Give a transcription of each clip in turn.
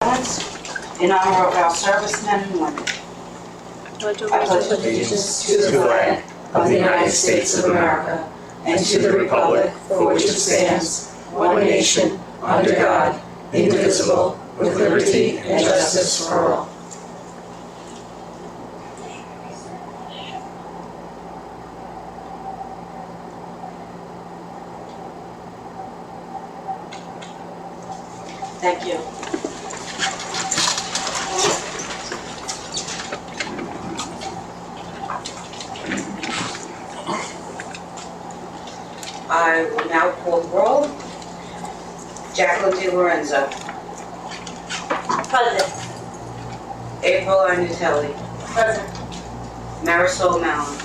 In honor of our servicemen and women. I pledge allegiance to the flag of the United States of America and to the republic for which it stands, one nation, under God, indivisible, with liberty and justice for all. Thank you. I will now call the roll. Jacqueline DiLorenzo. Present. April Arnatelli. Present. Marisol Mallon.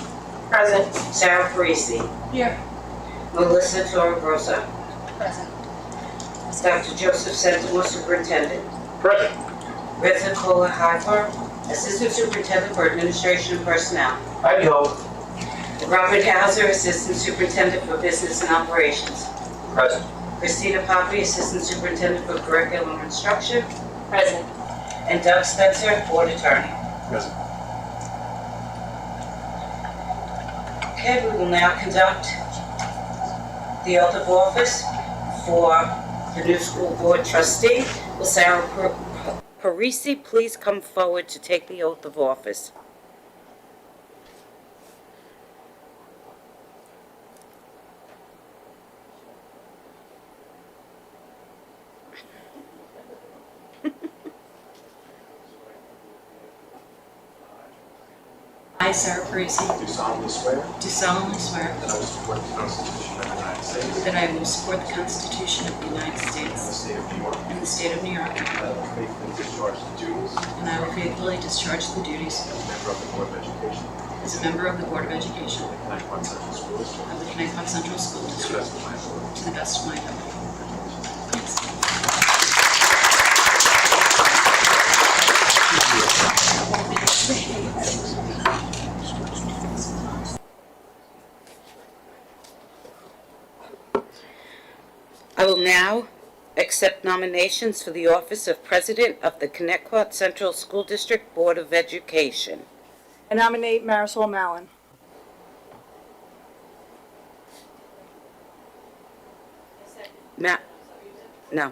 Present. Sarah Parisi. Here. Melissa Torregrossa. Present. Dr. Joseph Sentimore, Superintendent. Present. Reza Kola Haifa, Assistant Superintendent for Administration and Personnel. I know. Robert Hauser, Assistant Superintendent for Business and Operations. Present. Christina Poppy, Assistant Superintendent for Curriculum and Instruction. Present. And Doug Spencer, Board Attorney. Present. Okay, we will now conduct the oath of office for the new school board trustee. Will Sarah Parisi please come forward to take the oath of office? I, Sarah Parisi, Do solemnly swear do solemnly swear that I will support the Constitution of the United States that I will support the Constitution of the United and the States state of New York, and the state of New York, and that I will faithfully discharge the duties and I will faithfully discharge the duties as a member of the Board of Education as a member of the Board of Education of the Connecticut Central School District of the Connecticut Central School to the District best of my ability. to the best of my ability. Thanks. I will now accept nominations for the office of President of the Connecticut Central School District Board of Education. I nominate Marisol Mallon. No.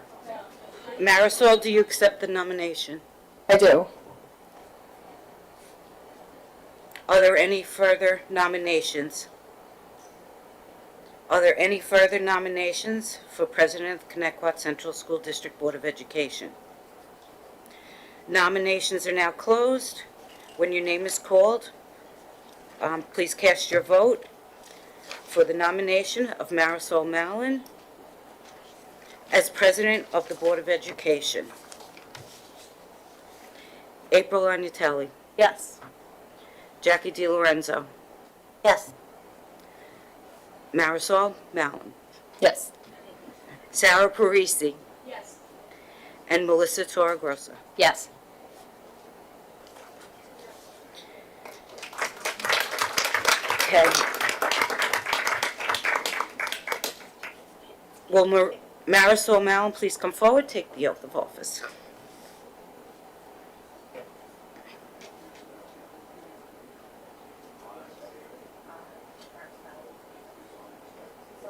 Marisol, do you accept the nomination? I do. Are there any further nominations? Are there any further nominations for President of the Connecticut Central School District Board of Education? Nominations are now closed. When your name is called, please cast your vote for the nomination of Marisol Mallon as President of the Board of Education. April Arnatelli. Yes. Jackie DiLorenzo. Yes. Marisol Mallon. Yes. Sarah Parisi. Yes. And Melissa Torregrossa. Yes. Okay. Will Marisol Mallon please come forward, take the oath of office?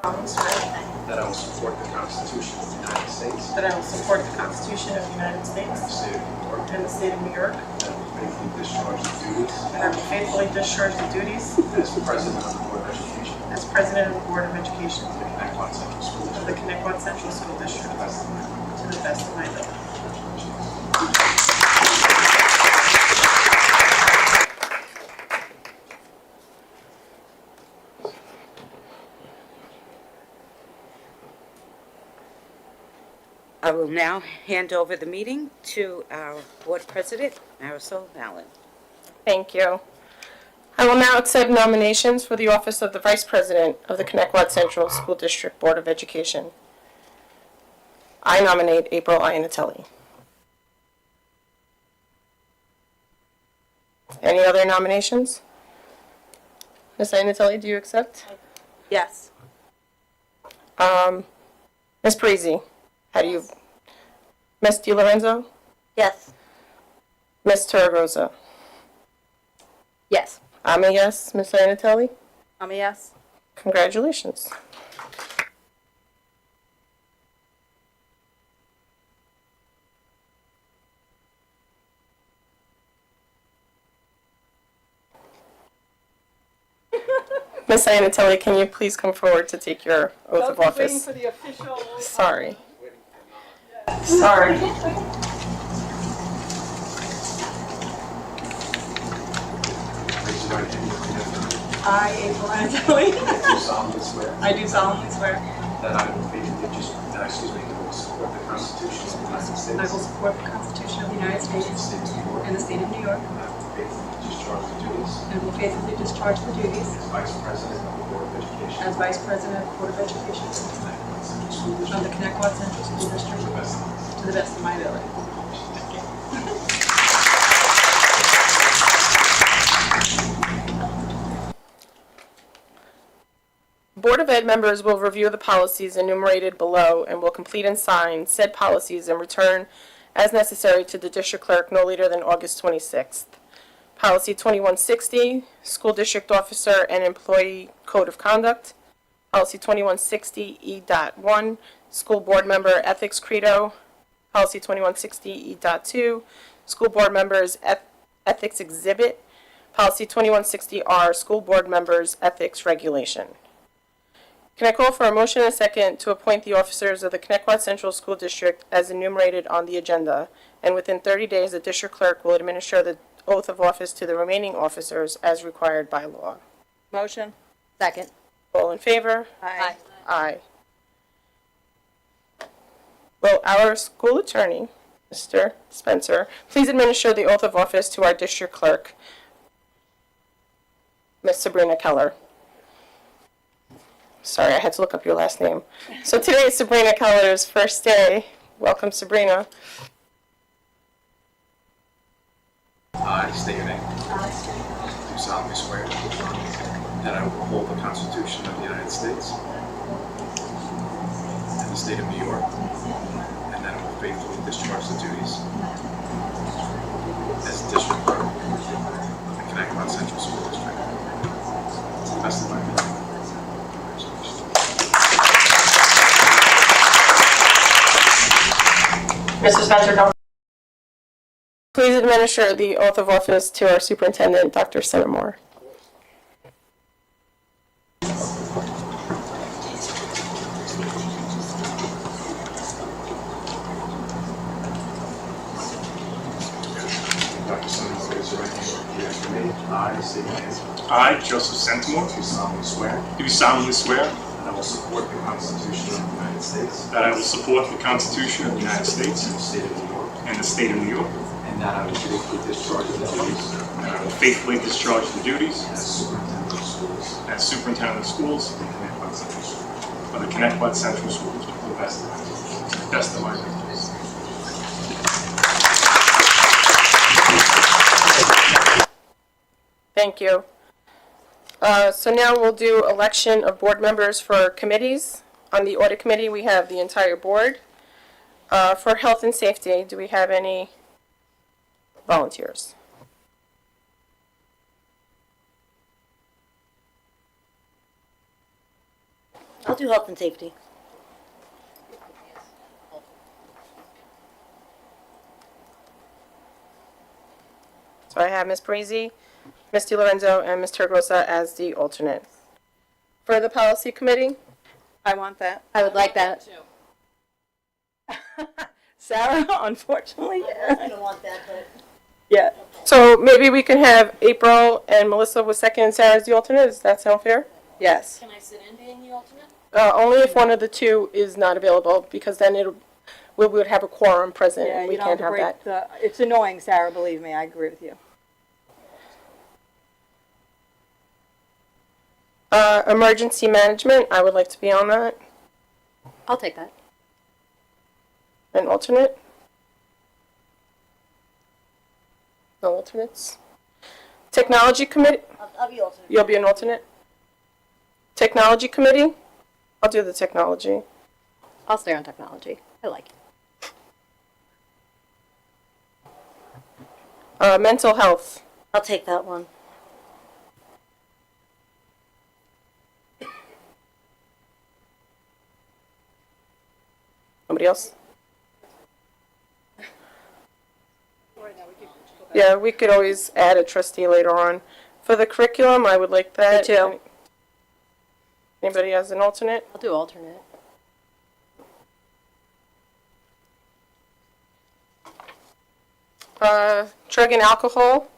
That I will support the Constitution of the United States That I will support the Constitution of the United and the States state of New York, and the state of New York, and that I will faithfully discharge the duties and I will faithfully discharge the duties as President of the Board of Education as President of the Board of Education of the Connecticut Central School of District the Connecticut Central School District to the best of my ability. to the best of my ability. I will now hand over the meeting to our board president, Marisol Mallon. Thank you. I will now accept nominations for the office of the Vice President of the Connecticut Central School District Board of Education. I nominate April Iannatelli. Any other nominations? Ms. Iannatelli, do you accept? Yes. Ms. Parisi, how do you? Ms. DiLorenzo? Yes. Ms. Torregrosa? Yes. I'm a yes. Ms. Iannatelli? I'm a yes. Congratulations. Ms. Iannatelli, can you please come forward to take your oath of office? the official. Sorry. Sorry. Raise your right hand and repeat after me. I, April Angelini, Do solemnly swear I do solemnly swear that I will faithfully that I will support the Constitution of the United States. I will support the Constitution of the United and the States state of New York. and the state of New York, And I will faithfully discharge the duties and will faithfully discharge the duties as Vice President of the Board of Education as Vice President of the Board of Education of the Connecticut Central School of the District Connecticut Central School District to the best of my ability. to the best of my ability. Board of Ed members will review the policies enumerated below and will complete and sign said policies and return as necessary to the district clerk no later than August 26th. Policy 2160, School District Officer and Employee Code of Conduct. Policy 2160E.1, School Board Member Ethics Credo. Policy 2160E.2, School Board Members Ethics Exhibit. Policy 2160R, School Board Members Ethics Regulation. Can I call for a motion and a second to appoint the officers of the Connecticut Central School District as enumerated on the agenda, and within 30 days, the district clerk will administer the oath of office to the remaining officers as required by law? Motion. Second. All in favor? Aye. Aye. Will our school attorney, Mr. Spencer, please administer the oath of office to our district clerk, Ms. Sabrina Keller? Sorry, I had to look up your last name. So today is Sabrina Keller's first day. Welcome, Sabrina. I state your name. Do solemnly swear that I will uphold the Constitution of the United States and the state of New York, and that I will faithfully discharge the duties as district clerk of the Connecticut Central School District to the best of my ability. Mr. Spencer, don't. Please administer the oath of office to our superintendent, Dr. Centimore. Dr. Simmons, raise your right hand and repeat after me. I state your name. I, Joseph Centimore, Do solemnly swear do solemnly swear that I will support the Constitution of the United States that I will support the Constitution of the United States and the state of New York, and the state of New York, and that I will faithfully discharge the duties and I will faithfully discharge the duties as superintendent of schools as superintendent of schools in Connecticut Central School of the Connecticut Central School District to the best of my ability. to the best of my ability. Thank you. So now we'll do election of board members for committees. On the audit committee, we have the entire board. For health and safety, do we have any volunteers? I'll do health and safety. So I have Ms. Parisi, Ms. DiLorenzo, and Ms. Torregrosa as the alternate. For the policy committee, I want that. I would like that. Sarah, unfortunately, I don't want that, but. yeah. so maybe we can have April and Melissa with second and Sarah as the alternate. Does that sound fair? Yes. Can I sit in being the alternate? Only if one of the two is not available, because then we would have a quorum present, Yeah, and we you don't can't have to have break that. the, it's annoying, Sarah, believe me, I agree with you. Emergency management, I would like to be on that. I'll take that. An alternate? No alternates? Technology committee, I'll be alternate. you'll be an alternate? Technology committee? I'll do the technology. I'll stay on technology. I like it. Mental health. I'll take that one. Nobody else? Yeah, we could always add a trustee later on. For the curriculum, I would like that. Me too. Anybody has an alternate? I'll do alternate. Drug and alcohol.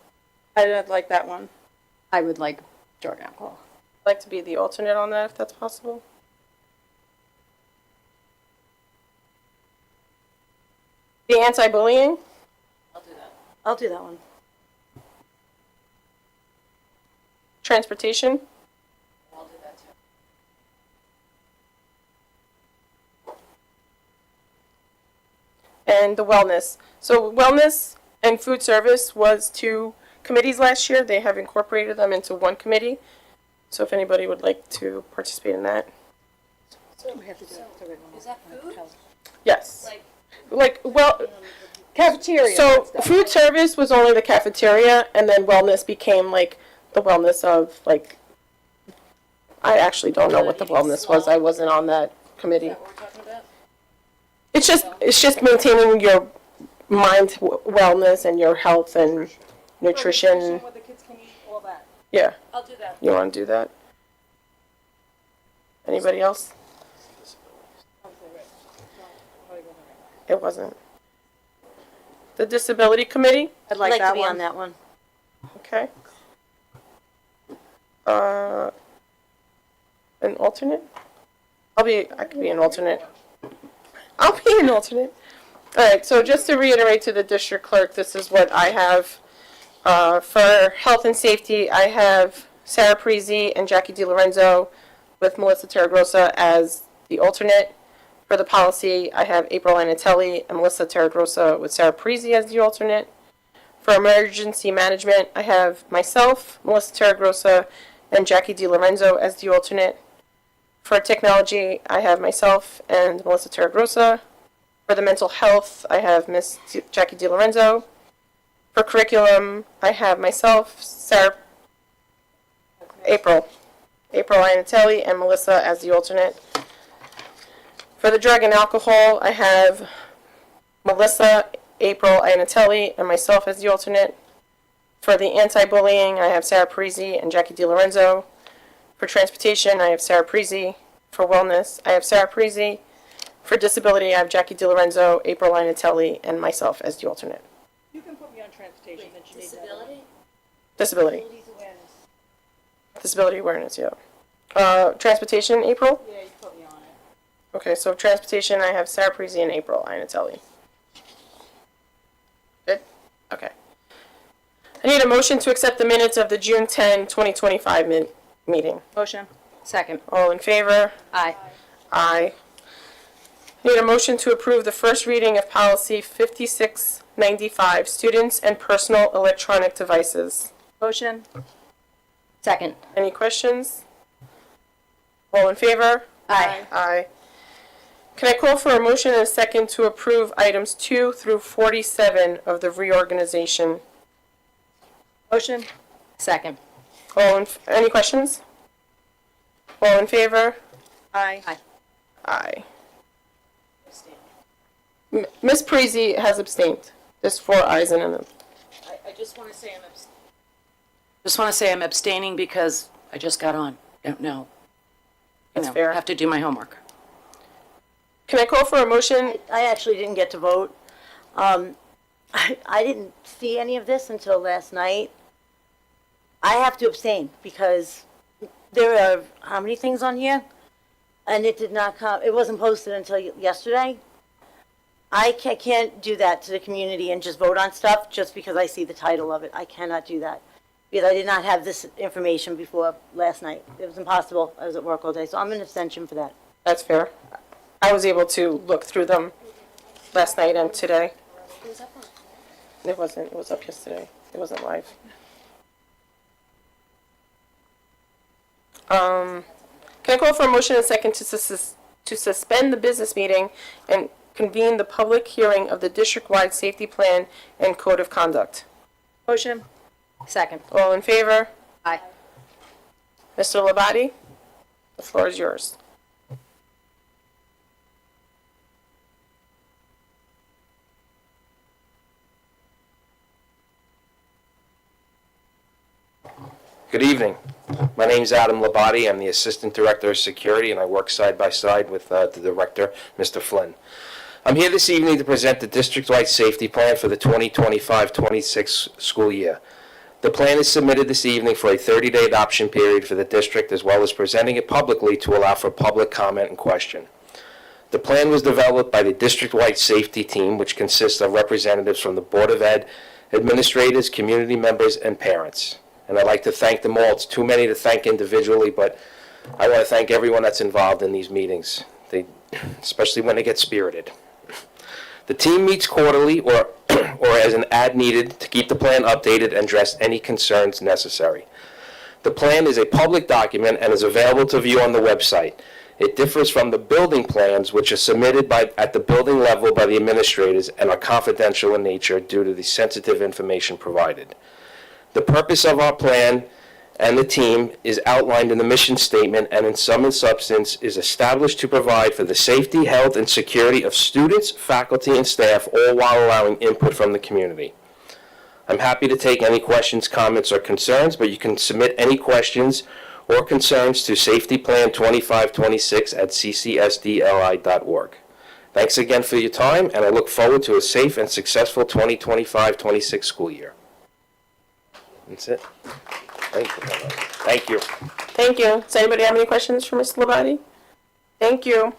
I'd like that one. I would like drug and alcohol. I'd like to be the alternate on that if that's possible. The anti-bullying. I'll do that one. Transportation. I'll do that too. And the wellness. So wellness and food service was two committees last year. They have incorporated them into one committee. So if anybody would like to participate in that. Is that food? Yes. Well, Cafeteria. so food service was only the cafeteria, and then wellness became like the wellness of like, I actually don't know what the wellness was. I wasn't on that committee. What we're talking about? It's just maintaining your mind wellness and your health and nutrition. What the kids can eat, all that. Yeah, I'll do that. you want to do that? Anybody else? It wasn't. The disability committee, I'd I'd like like to that be one. on that one. okay. An alternate? I could be an alternate. I'll be an alternate. All right, so just to reiterate to the district clerk, this is what I have. For health and safety, I have Sarah Parisi and Jackie DiLorenzo with Melissa Terragrossa as the alternate. For the policy, I have April Anatelli and Melissa Terragrossa with Sarah Parisi as the alternate. For emergency management, I have myself, Melissa Terragrossa, and Jackie DiLorenzo as the alternate. For technology, I have myself and Melissa Terragrossa. For the mental health, I have Miss Jackie DiLorenzo. For curriculum, I have myself, April Anatelli, and Melissa as the alternate. For the drug and alcohol, I have Melissa, April Anatelli, and myself as the alternate. For the anti-bullying, I have Sarah Parisi and Jackie DiLorenzo. For transportation, I have Sarah Parisi. For wellness, I have Sarah Parisi. For disability, I have Jackie DiLorenzo, April Anatelli, and myself as the alternate. You can put me on transportation, then you need that. Disability? Disability. Disability awareness, yeah. Transportation, April? Yeah, you put me on it. Okay, so transportation, I have Sarah Parisi and April Anatelli. Good? Okay. I need a motion to accept the minutes of the June 10, 2025 meeting. Motion. Second. All in favor? Aye. Aye. I need a motion to approve the first reading of policy 5695, students and personal electronic devices. Motion. Second. Any questions? All in favor? Aye. Aye. Can I call for a motion and a second to approve items 2 through 47 of the reorganization? Motion. Second. Any questions? All in favor? Aye. Aye. Ms. Parisi has abstained. There's 4 ayes and an. I just want to say I'm abstaining because I just got on. Don't know. That's fair. Have to do my homework. Can I call for a motion? I actually didn't get to vote. I didn't see any of this until last night. I have to abstain because there are how many things on here? And it did not come, it wasn't posted until yesterday. I can't do that to the community and just vote on stuff just because I see the title of it. I cannot do that. Because I did not have this information before last night. It was impossible. I was at work all day, so I'm an abstention for that. That's fair. I was able to look through them last night and today. It wasn't. It was up yesterday. It wasn't live. Can I call for a motion and a second to suspend the business meeting and convene the public hearing of the district-wide safety plan and code of conduct? Motion. Second. All in favor? Aye. Mr. Labate, the floor is yours. Good evening. My name is Adam Labate. I'm the Assistant Director of Security, and I work side by side with the Director, Mr. Flynn. I'm here this evening to present the district-wide safety plan for the 2025-26 school year. The plan is submitted this evening for a 30-day adoption period for the district, as well as presenting it publicly to allow for public comment and question. The plan was developed by the district-wide safety team, which consists of representatives from the Board of Ed, administrators, community members, and parents. And I'd like to thank them all. It's too many to thank individually, but I want to thank everyone that's involved in these meetings, especially when they get spirited. The team meets quarterly or as an ad needed to keep the plan updated and address any concerns necessary. The plan is a public document and is available to view on the website. It differs from the building plans, which are submitted at the building level by the administrators and are confidential in nature due to the sensitive information provided. The purpose of our plan and the team is outlined in the mission statement and in sum and substance is established to provide for the safety, health, and security of students, faculty, and staff, all while allowing input from the community. I'm happy to take any questions, comments, or concerns, but you can submit any questions or concerns to safetyplan2526@ccsdli.org. Thanks again for your time, and I look forward to a safe and successful 2025-26 school year. That's it. Thank you. Thank you. Thank you. Does anybody have any questions for Mr. Labate? Thank you.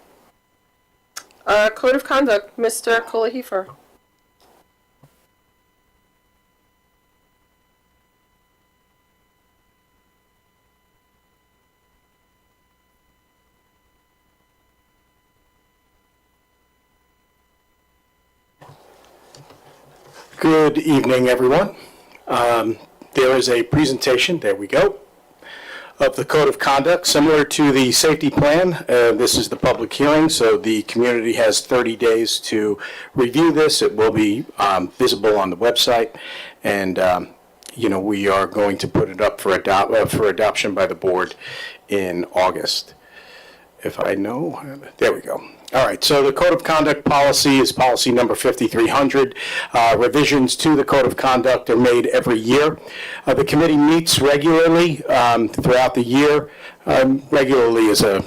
Code of Conduct, Mr. Kolahifer. Good evening, everyone. There is a presentation, there we go, of the Code of Conduct, similar to the safety plan. This is the public hearing, so the community has 30 days to review this. It will be visible on the website, and we are going to put it up for adoption by the board in August. If I know, there we go. All right, so the Code of Conduct policy is policy number 5300. Revisions to the Code of Conduct are made every year. The committee meets regularly throughout the year. Regularly is a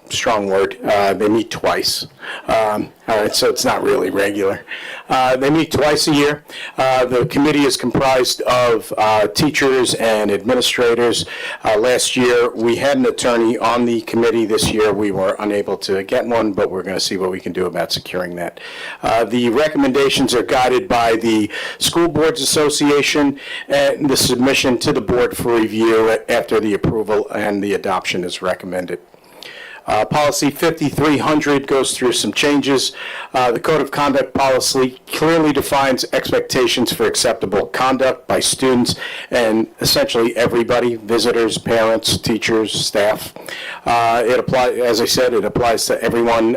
strong word. They meet twice. All right, so it's not really regular. They meet twice a year. The committee is comprised of teachers and administrators. Last year, we had an attorney on the committee. This year, we were unable to get one, but we're going to see what we can do about securing that. The recommendations are guided by the School Boards Association and the submission to the board for review after the approval and the adoption is recommended. Policy 5300 goes through some changes. The Code of Conduct policy clearly defines expectations for acceptable conduct by students and essentially everybody, visitors, parents, teachers, staff. It applies, as I said, it applies to everyone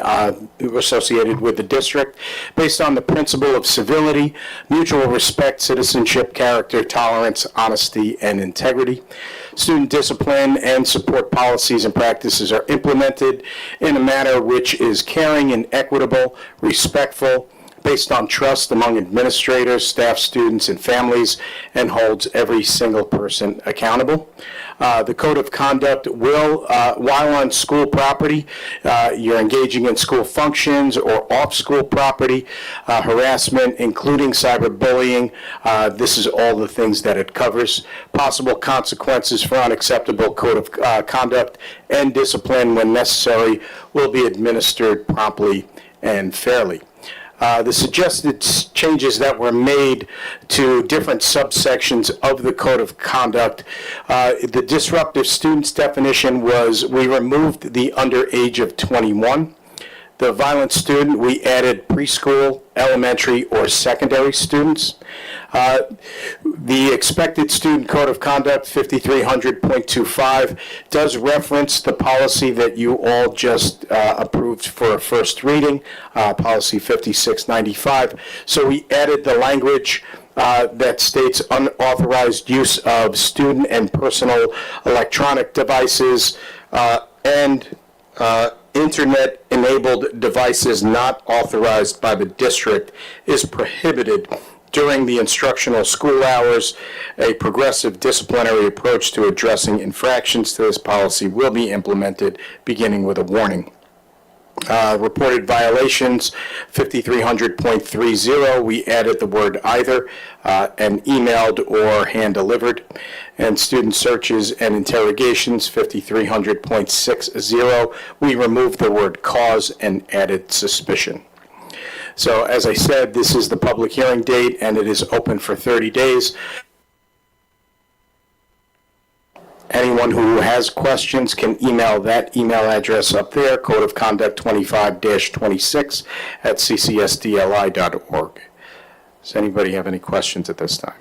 associated with the district based on the principle of civility, mutual respect, citizenship, character, tolerance, honesty, and integrity. Student discipline and support policies and practices are implemented in a manner which is caring and equitable, respectful, based on trust among administrators, staff, students, and families, and holds every single person accountable. The Code of Conduct will, while on school property, you're engaging in school functions or off-school property, harassment, including cyberbullying. This is all the things that it covers. Possible consequences for unacceptable Code of Conduct and discipline, when necessary, will be administered promptly and fairly. The suggested changes that were made to different subsections of the Code of Conduct, the disruptive students definition was, we removed the under age of 21. The violent student, we added preschool, elementary, or secondary students. The expected student Code of Conduct 5300.25 does reference the policy that you all just approved for a first reading, policy 5695. So we added the language that states unauthorized use of student and personal electronic devices and internet-enabled devices not authorized by the district is prohibited during the instructional school hours. A progressive disciplinary approach to addressing infractions to this policy will be implemented, beginning with a warning. Reported violations, 5300.30, we added the word either, and emailed or hand-delivered. And student searches and interrogations, 5300.60, we removed the word cause and added suspicion. So as I said, this is the public hearing date, and it is open for 30 days. Anyone who has questions can email that email address up there, Code of Conduct 25-26 at ccsdli.org. Does anybody have any questions at this time?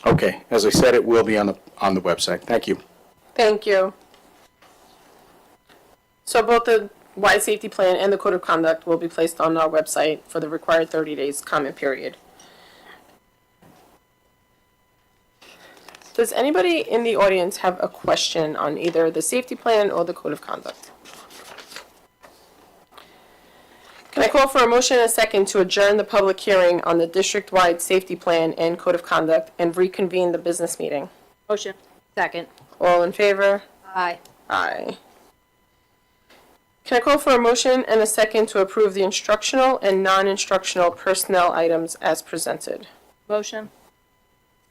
Okay, as I said, it will be on the website. Thank you. Thank you. So both the wide safety plan and the code of conduct will be placed on our website for the required 30 days comment period. Does anybody in the audience have a question on either the safety plan or the code of conduct? Can I call for a motion and a second to adjourn the public hearing on the district-wide safety plan and code of conduct and reconvene the business meeting? Motion. Second. All in favor? Aye. Aye. Can I call for a motion and a second to approve the instructional and non-instructional personnel items as presented? Motion.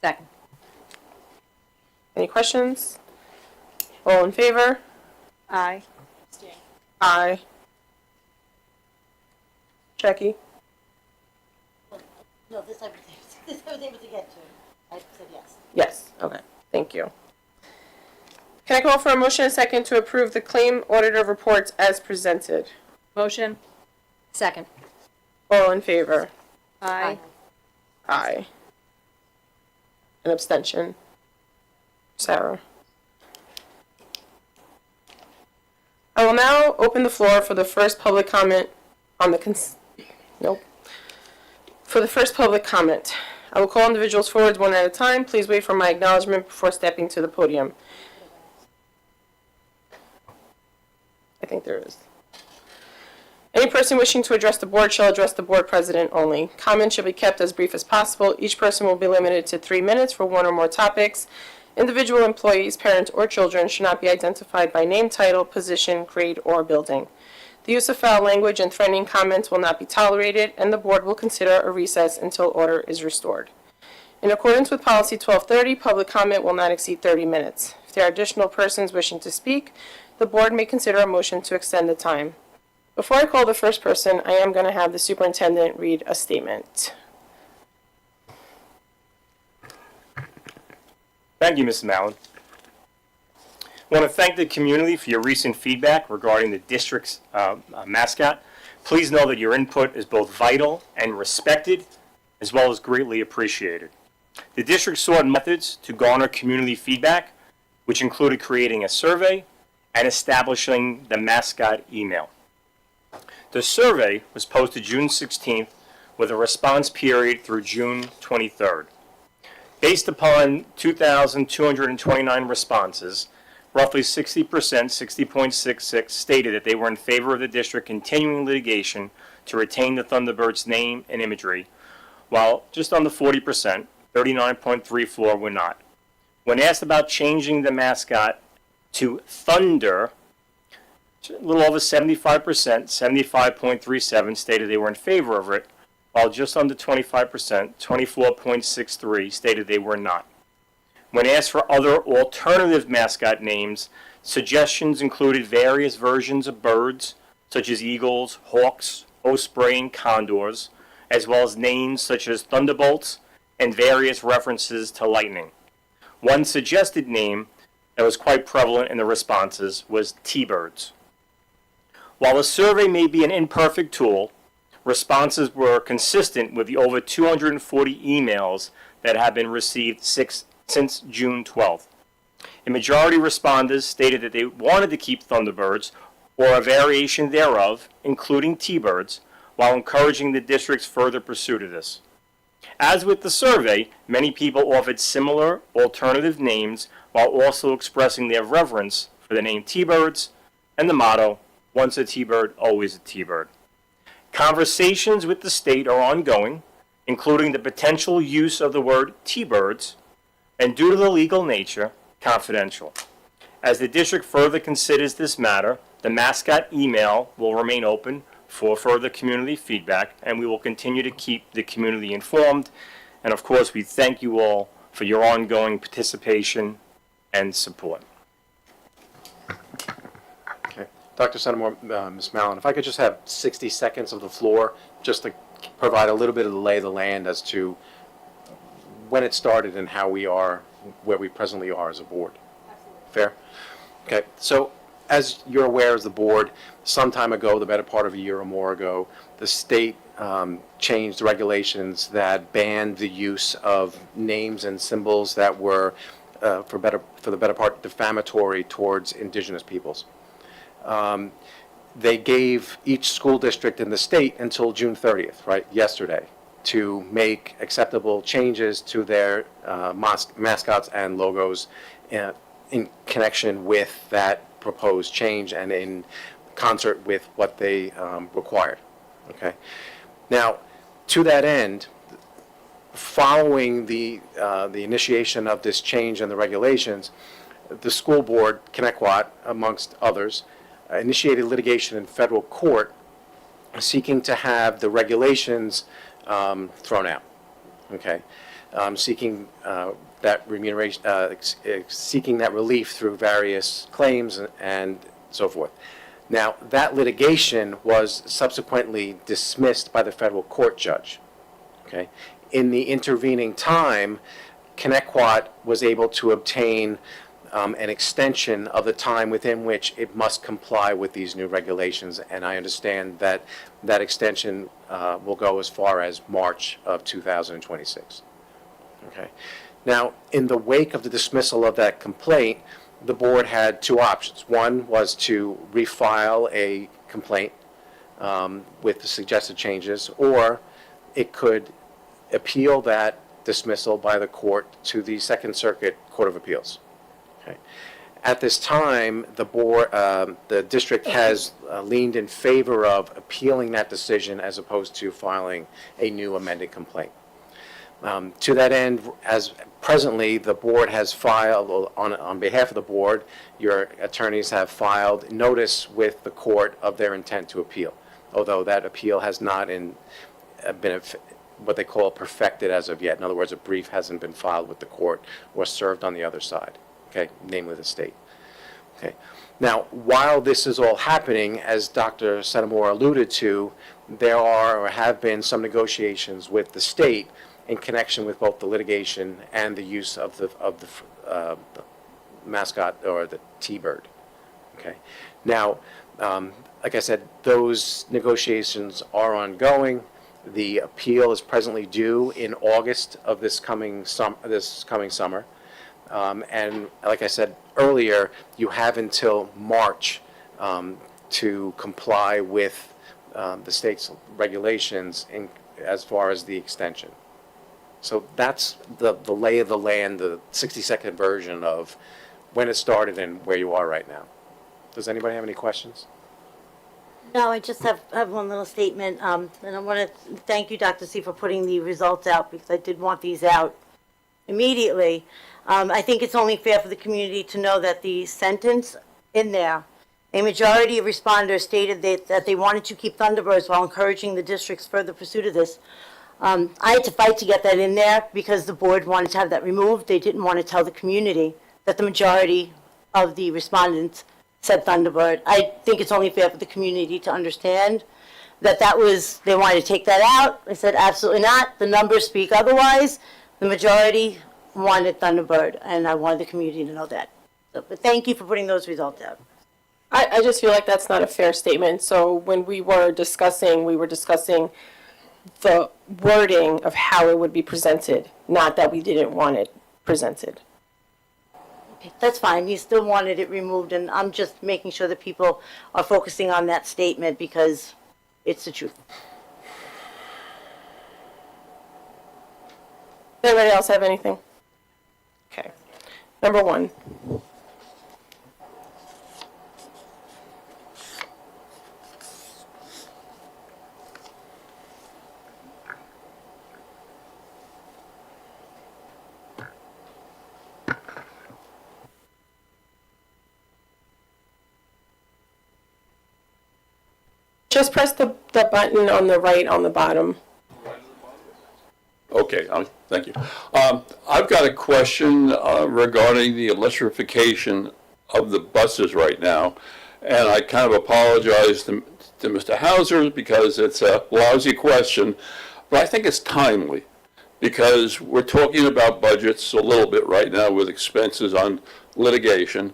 Second. Any questions? All in favor? Aye. Aye. Jackie? No, this I was able to get to. I said yes. Yes, okay, thank you. Can I call for a motion and a second to approve the claim auditor reports as presented? Motion. Second. All in favor? Aye. Aye. An abstention? Sarah? I will now open the floor for the first public comment on the For the first public comment. I will call individuals forward one at a time. Please wait for my acknowledgement before stepping to the podium. I think there is. Any person wishing to address the board shall address the board president only. Comments should be kept as brief as possible. Each person will be limited to 3 minutes for one or more topics. Individual employees, parents, or children should not be identified by name, title, position, grade, or building. The use of foul language and threatening comments will not be tolerated, and the board will consider a recess until order is restored. In accordance with Policy 1230, public comment will not exceed 30 minutes. If there are additional persons wishing to speak, the board may consider a motion to extend the time. Before I call the first person, I am going to have the superintendent read a statement. Thank you, Mrs. Mallon. I want to thank the community for your recent feedback regarding the district's mascot. Please know that your input is both vital and respected, as well as greatly appreciated. The district sought methods to garner community feedback, which included creating a survey and establishing the mascot email. The survey was posted June 16th with a response period through June 23rd. Based upon 2,229 responses, roughly 60%, 60.66, stated that they were in favor of the district continuing litigation to retain the Thunderbirds' name and imagery, while just under 40%, 39.34, were not. When asked about changing the mascot to Thunder, a little over 75%, 75.37, stated they were in favor of it, while just under 25%, 24.63, stated they were not. When asked for other alternative mascot names, suggestions included various versions of birds, such as eagles, hawks, osprey, and condors, as well as names such as thunderbolts and various references to lightning. One suggested name that was quite prevalent in the responses was T-birds. While the survey may be an imperfect tool, responses were consistent with the over 240 emails that have been received since June 12th. A majority of respondents stated that they wanted to keep Thunderbirds or a variation thereof, including T-birds, while encouraging the district's further pursuit of this. As with the survey, many people offered similar alternative names while also expressing their reverence for the name T-Birds and the motto, once a T-Bird, always a T-Bird. Conversations with the state are ongoing, including the potential use of the word T-Birds, and due to the legal nature, confidential. As the district further considers this matter, the mascot email will remain open for further community feedback, and we will continue to keep the community informed. And of course, we thank you all for your ongoing participation and support. Okay. Dr. Centimore, Ms. Mallon, if I could just have 60 seconds of the floor, just to provide a little bit of the lay of the land as to when it started and how we are, where we presently are as a board. Fair? Okay, so as you're aware as the board, some time ago, the better part of a year or more ago, the state changed regulations that banned the use of names and symbols that were, for the better part, defamatory towards indigenous peoples. They gave each school district in the state until June 30th, right, yesterday, to make acceptable changes to their mascots and logos in connection with that proposed change and in concert with what they required. Okay. Now, to that end, following the initiation of this change in the regulations, the school board, Connecticut, amongst others, initiated litigation in federal court seeking to have the regulations thrown out. Okay. Seeking that remuneration, seeking that relief through various claims and so forth. Now, that litigation was subsequently dismissed by the federal court judge. Okay. In the intervening time, Connecticut was able to obtain an extension of the time within which it must comply with these new regulations, and I understand that that extension will go as far as March of 2026. Okay. Now, in the wake of the dismissal of that complaint, the board had two options. One was to refile a complaint with the suggested changes, or it could appeal that dismissal by the court to the Second Circuit Court of Appeals. Okay. At this time, the board, the district has leaned in favor of appealing that decision as opposed to filing a new amended complaint. To that end, as presently the board has filed, on behalf of the board, your attorneys have filed notice with the court of their intent to appeal, although that appeal has not been what they call perfected as of yet. In other words, a brief hasn't been filed with the court or served on the other side, okay, namely the state. Okay. Now, while this is all happening, as Dr. Centimore alluded to, there are or have been some negotiations with the state in connection with both the litigation and the use of the mascot or the T-Bird. Okay. Now, like I said, those negotiations are ongoing. The appeal is presently due in August of this coming summer. And like I said earlier, you have until March to comply with the state's regulations as far as the extension. So that's the lay of the land, the 60-second version of when it started and where you are right now. Does anybody have any questions? No, I just have one little statement, and I want to thank you, Dr. C, for putting the results out, because I did want these out immediately. I think it's only fair for the community to know that the sentence in there, a majority of responders stated that they wanted to keep Thunderbirds while encouraging the district's further pursuit of this. I had to fight to get that in there because the board wanted to have that removed. They didn't want to tell the community that the majority of the respondents said Thunderbird. I think it's only fair for the community to understand that they wanted to take that out. I said absolutely not. The numbers speak otherwise. The majority wanted Thunderbird, and I wanted the community to know that. So, but thank you for putting those results out. I just feel like that's not a fair statement. So when we were discussing the wording of how it would be presented, not that we didn't want it presented. Okay, that's fine. You still wanted it removed, and I'm just making sure that people are focusing on that statement because it's the truth. Does anybody else have anything? Okay. Number 1. Just press the button on the right on the bottom. Okay, thank you. I've got a question regarding the electrification of the buses right now. And I kind of apologize to Mr. Hauser because it's a lousy question, but I think it's timely because we're talking about budgets a little bit right now with expenses on litigation.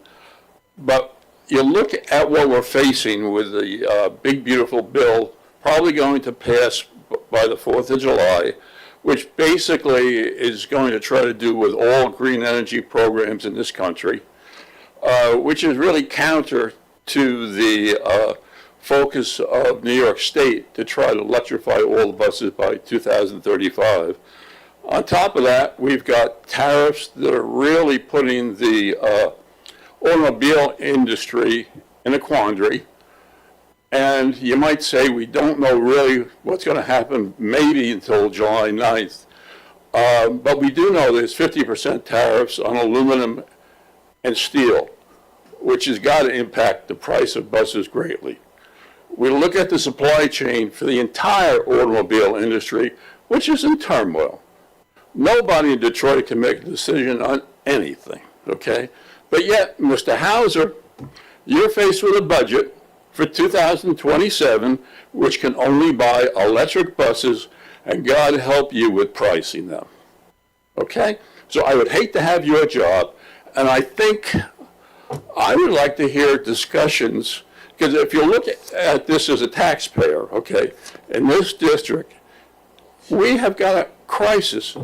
But you look at what we're facing with the big, beautiful bill probably going to pass by the 4th of July, which basically is going to try to do with all green energy programs in this country, which is really counter to the focus of New York State to try to electrify all the buses by 2035. On top of that, we've got tariffs that are really putting the automobile industry in a quandary. And you might say we don't know really what's going to happen maybe until July 9th. But we do know there's 50% tariffs on aluminum and steel, which has got to impact the price of buses greatly. We look at the supply chain for the entire automobile industry, which is in turmoil. Nobody in Detroit can make a decision on anything, okay? But yet, Mr. Hauser, you're faced with a budget for 2027, which can only buy electric buses, and God help you with pricing them, okay? So I would hate to have your job, and I think I would like to hear discussions, because if you look at this as a taxpayer, okay, in this district, we have got a crisis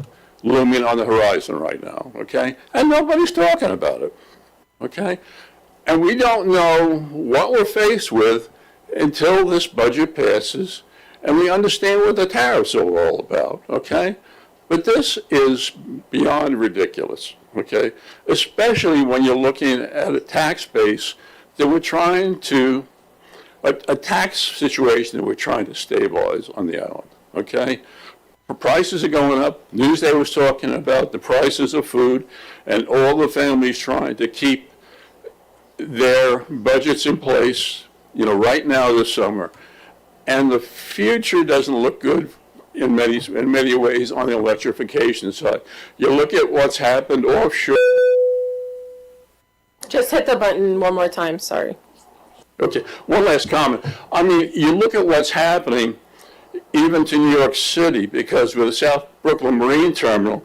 looming on the horizon right now, okay? And nobody's talking about it, okay? And we don't know what we're faced with until this budget passes and we understand what the tariffs are all about, okay? But this is beyond ridiculous, okay? Especially when you're looking at a tax base that we're trying to, a tax situation that we're trying to stabilize on the island, okay? Prices are going up. Newsday was talking about the prices of food and all the families trying to keep their budgets in place, you know, right now this summer. And the future doesn't look good in many ways on the electrification side. You look at what's happened offshore. Just hit the button one more time, sorry. Okay, one last comment. I mean, you look at what's happening even to New York City, because with the South Brooklyn Marine Terminal,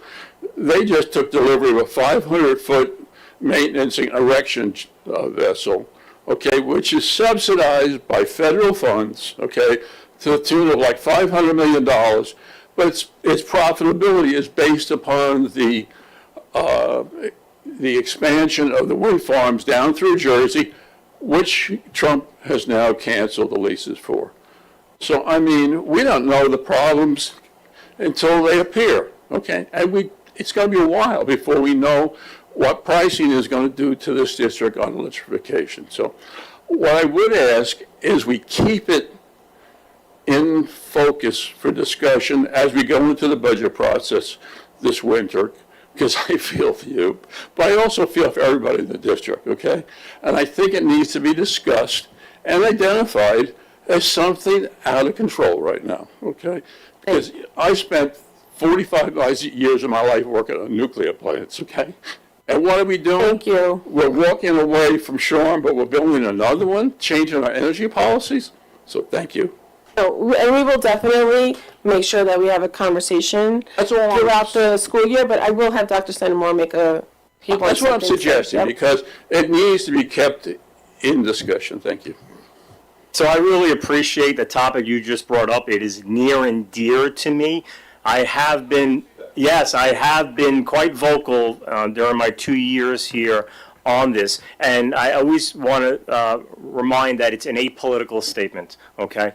they just took delivery of a 500-foot maintenance and erection vessel, okay, which is subsidized by federal funds, okay, to the tune of like $500 million, but its profitability is based upon the expansion of the wind farms down through Jersey, which Trump has now canceled the leases for. So, I mean, we don't know the problems until they appear, okay? And it's going to be a while before we know what pricing is going to do to this district on electrification. So what I would ask is we keep it in focus for discussion as we go into the budget process this winter, because I feel for you, but I also feel for everybody in the district, okay? And I think it needs to be discussed and identified as something out of control right now, okay? Because I spent 45 years of my life working on nuclear plants, okay? And what are we doing? Thank you. We're walking away from Shoreham, but we're building another one, changing our energy policies. So thank you. So, and we will definitely make sure that we have a conversation throughout the school year, but I will have Dr. Stenmore make a... That's what I'm suggesting, because it needs to be kept in discussion. Thank you. So I really appreciate the topic you just brought up. It is near and dear to me. I have been quite vocal during my 2 years here on this, and I always want to remind that it's an apolitical statement, okay?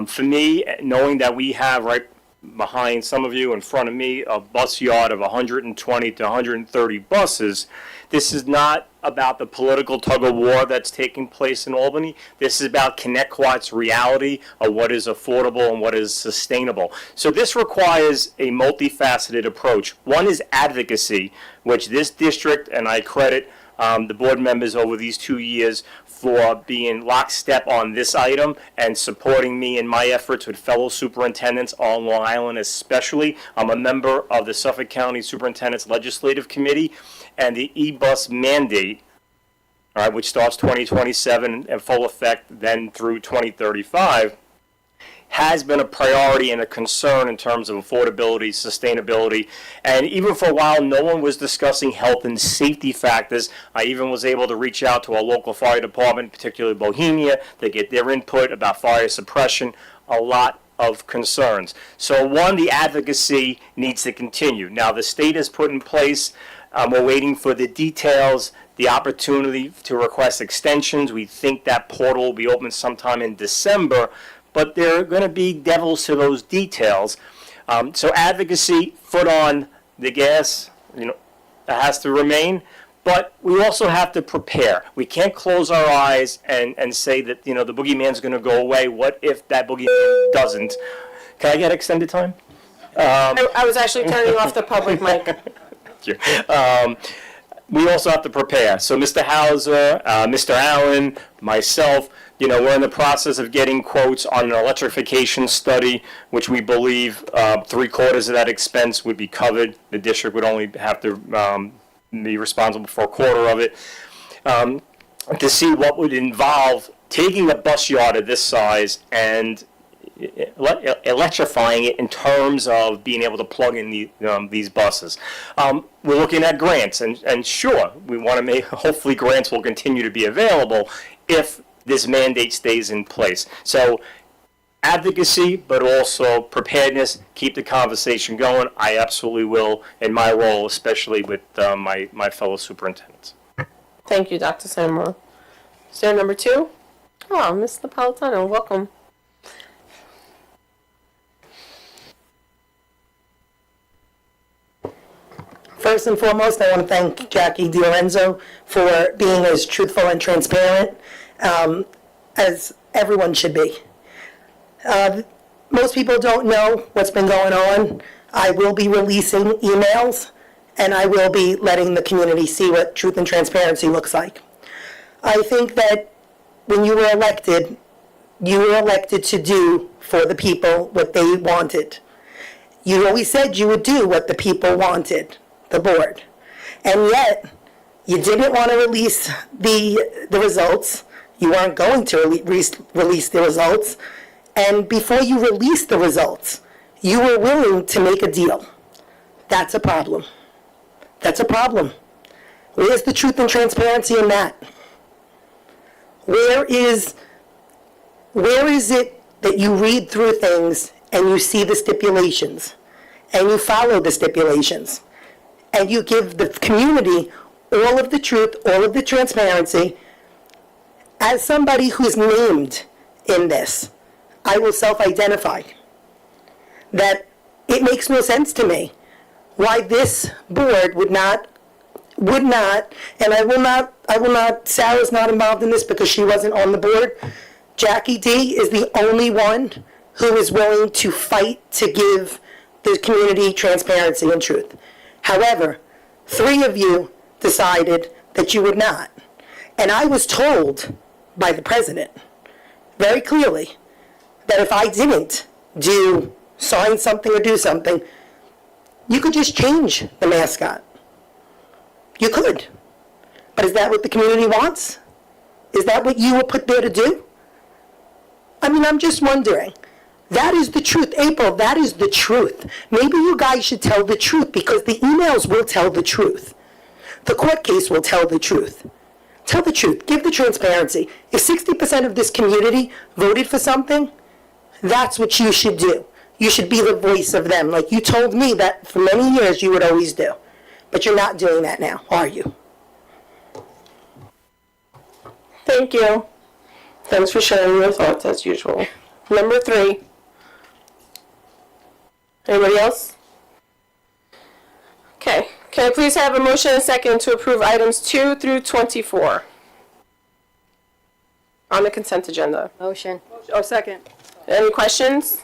For me, knowing that we have, right, behind some of you, in front of me, a bus yard of 120 to 130 buses. This is not about the political tug-of-war that's taking place in Albany. This is about Connecticut's reality of what is affordable and what is sustainable. So this requires a multifaceted approach. One is advocacy, which this district, and I credit the board members over these 2 years for being lockstep on this item and supporting me in my efforts with fellow superintendents on Long Island especially. I'm a member of the Suffolk County Superintendent's Legislative Committee, and the e-bus mandate, all right, which starts 2027 and full effect then through 2035, has been a priority and a concern in terms of affordability, sustainability, and even for a while, no one was discussing health and safety factors. I even was able to reach out to our local fire department, particularly Bohemia, to get their input about fire suppression, a lot of concerns. So one, the advocacy needs to continue. Now, the state has put in place, we're waiting for the details, the opportunity to request extensions. We think that portal will be open sometime in December, but there are going to be devils to those details. So advocacy, foot on the gas, that has to remain. But we also have to prepare. We can't close our eyes and say that, the boogeyman's going to go away. What if that boogeyman doesn't? Can I get extended time? I was actually turning off the public mic. Thank you. We also have to prepare. So Mr. Hauser, Mr. Allen, myself, we're in the process of getting quotes on an electrification study, which we believe 3/4 of that expense would be covered. The district would only have to be responsible for 1/4 of it. To see what would involve taking a bus yard of this size and electrifying it in terms of being able to plug in these buses. We're looking at grants, and sure, we want to make, hopefully grants will continue to be available if this mandate stays in place. So advocacy, but also preparedness, keep the conversation going. I absolutely will in my role, especially with my fellow superintendents. Thank you, Dr. Samra. Is there number 2? Oh, Ms. Napolitano, welcome. First and foremost, I want to thank Jackie DiLorenzo for being as truthful and transparent as everyone should be. Most people don't know what's been going on. I will be releasing emails, and I will be letting the community see what truth and transparency looks like. I think that when you were elected to do for the people what they wanted. You always said you would do what the people wanted, the board. And yet, you didn't want to release the results. You weren't going to release the results. And before you released the results, you were willing to make a deal. That's a problem. That's a problem. Where's the truth and transparency in that? Where is it that you read through things and you see the stipulations and you follow the stipulations and you give the community all of the truth, all of the transparency? As somebody who's named in this, I will self-identify that it makes no sense to me why this board would not, and I will not, Sarah's not involved in this because she wasn't on the board. Jackie D is the only one who is willing to fight to give the community transparency and truth. However, 3 of you decided that you would not. And I was told by the president very clearly that if I didn't sign something or do something, you could just change the mascot. You could. But is that what the community wants? Is that what you were put there to do? I mean, I'm just wondering. That is the truth. April, that is the truth. Maybe you guys should tell the truth because the emails will tell the truth. The court case will tell the truth. Tell the truth. Give the transparency. If 60% of this community voted for something, that's what you should do. You should be the voice of them, like you told me that for many years you would always do. But you're not doing that now, are you? Thank you. Thanks for sharing your thoughts as usual. Number 3. Anybody else? Okay, can I please have a motion and a second to approve items 2 through 24 on the consent agenda? Motion. Oh, second. Any questions?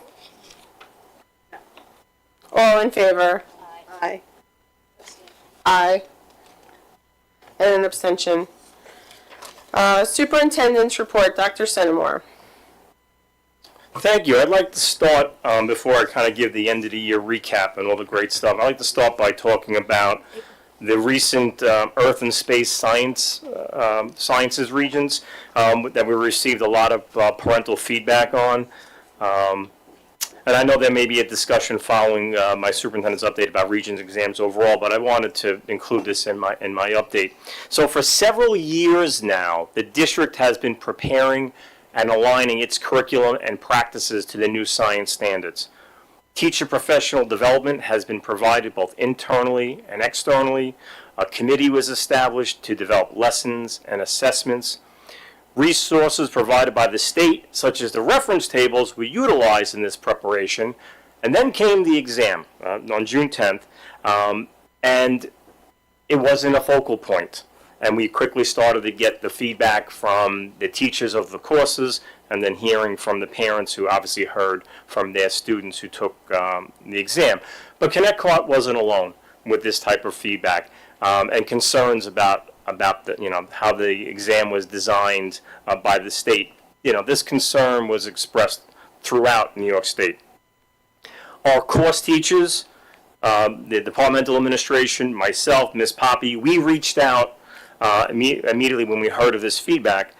All in favor? Aye. Aye. And an abstention. Superintendent's report, Dr. Senamore. Thank you. I'd like to start, before I kind of give the end of the year recap and all the great stuff, I'd like to start by talking about the recent Earth and Space Sciences regions that we received a lot of parental feedback on. And I know there may be a discussion following my superintendent's update about regions exams overall, but I wanted to include this in my update. So for several years now, the district has been preparing and aligning its curriculum and practices to the new science standards. Teacher professional development has been provided both internally and externally. A committee was established to develop lessons and assessments. Resources provided by the state, such as the reference tables, were utilized in this preparation. And then came the exam on June 10th, and it wasn't a focal point. And we quickly started to get the feedback from the teachers of the courses, and then hearing from the parents who obviously heard from their students who took the exam. But Connecticut wasn't alone with this type of feedback and concerns about the, how the exam was designed by the state. This concern was expressed throughout New York State. Our course teachers, the departmental administration, myself, Ms. Poppy, we reached out immediately when we heard of this feedback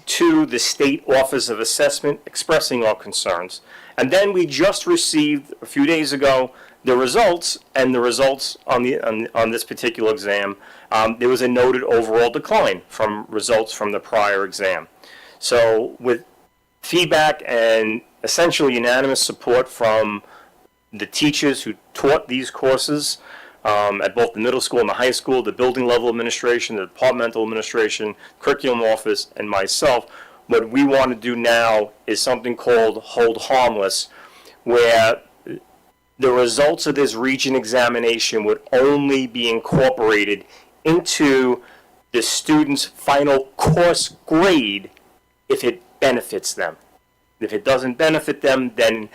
to the State Office of Assessment expressing our concerns. And then we just received a few days ago the results, and the results on this particular exam, there was a noted overall decline from results from the prior exam. So with feedback and essentially unanimous support from the teachers who taught these courses at both the middle school and the high school, the building level administration, the departmental administration, curriculum office, and myself, what we want to do now is something called Hold Harmless, where the results of this region examination would only be incorporated into the student's final course grade if it benefits them. If it doesn't benefit them, then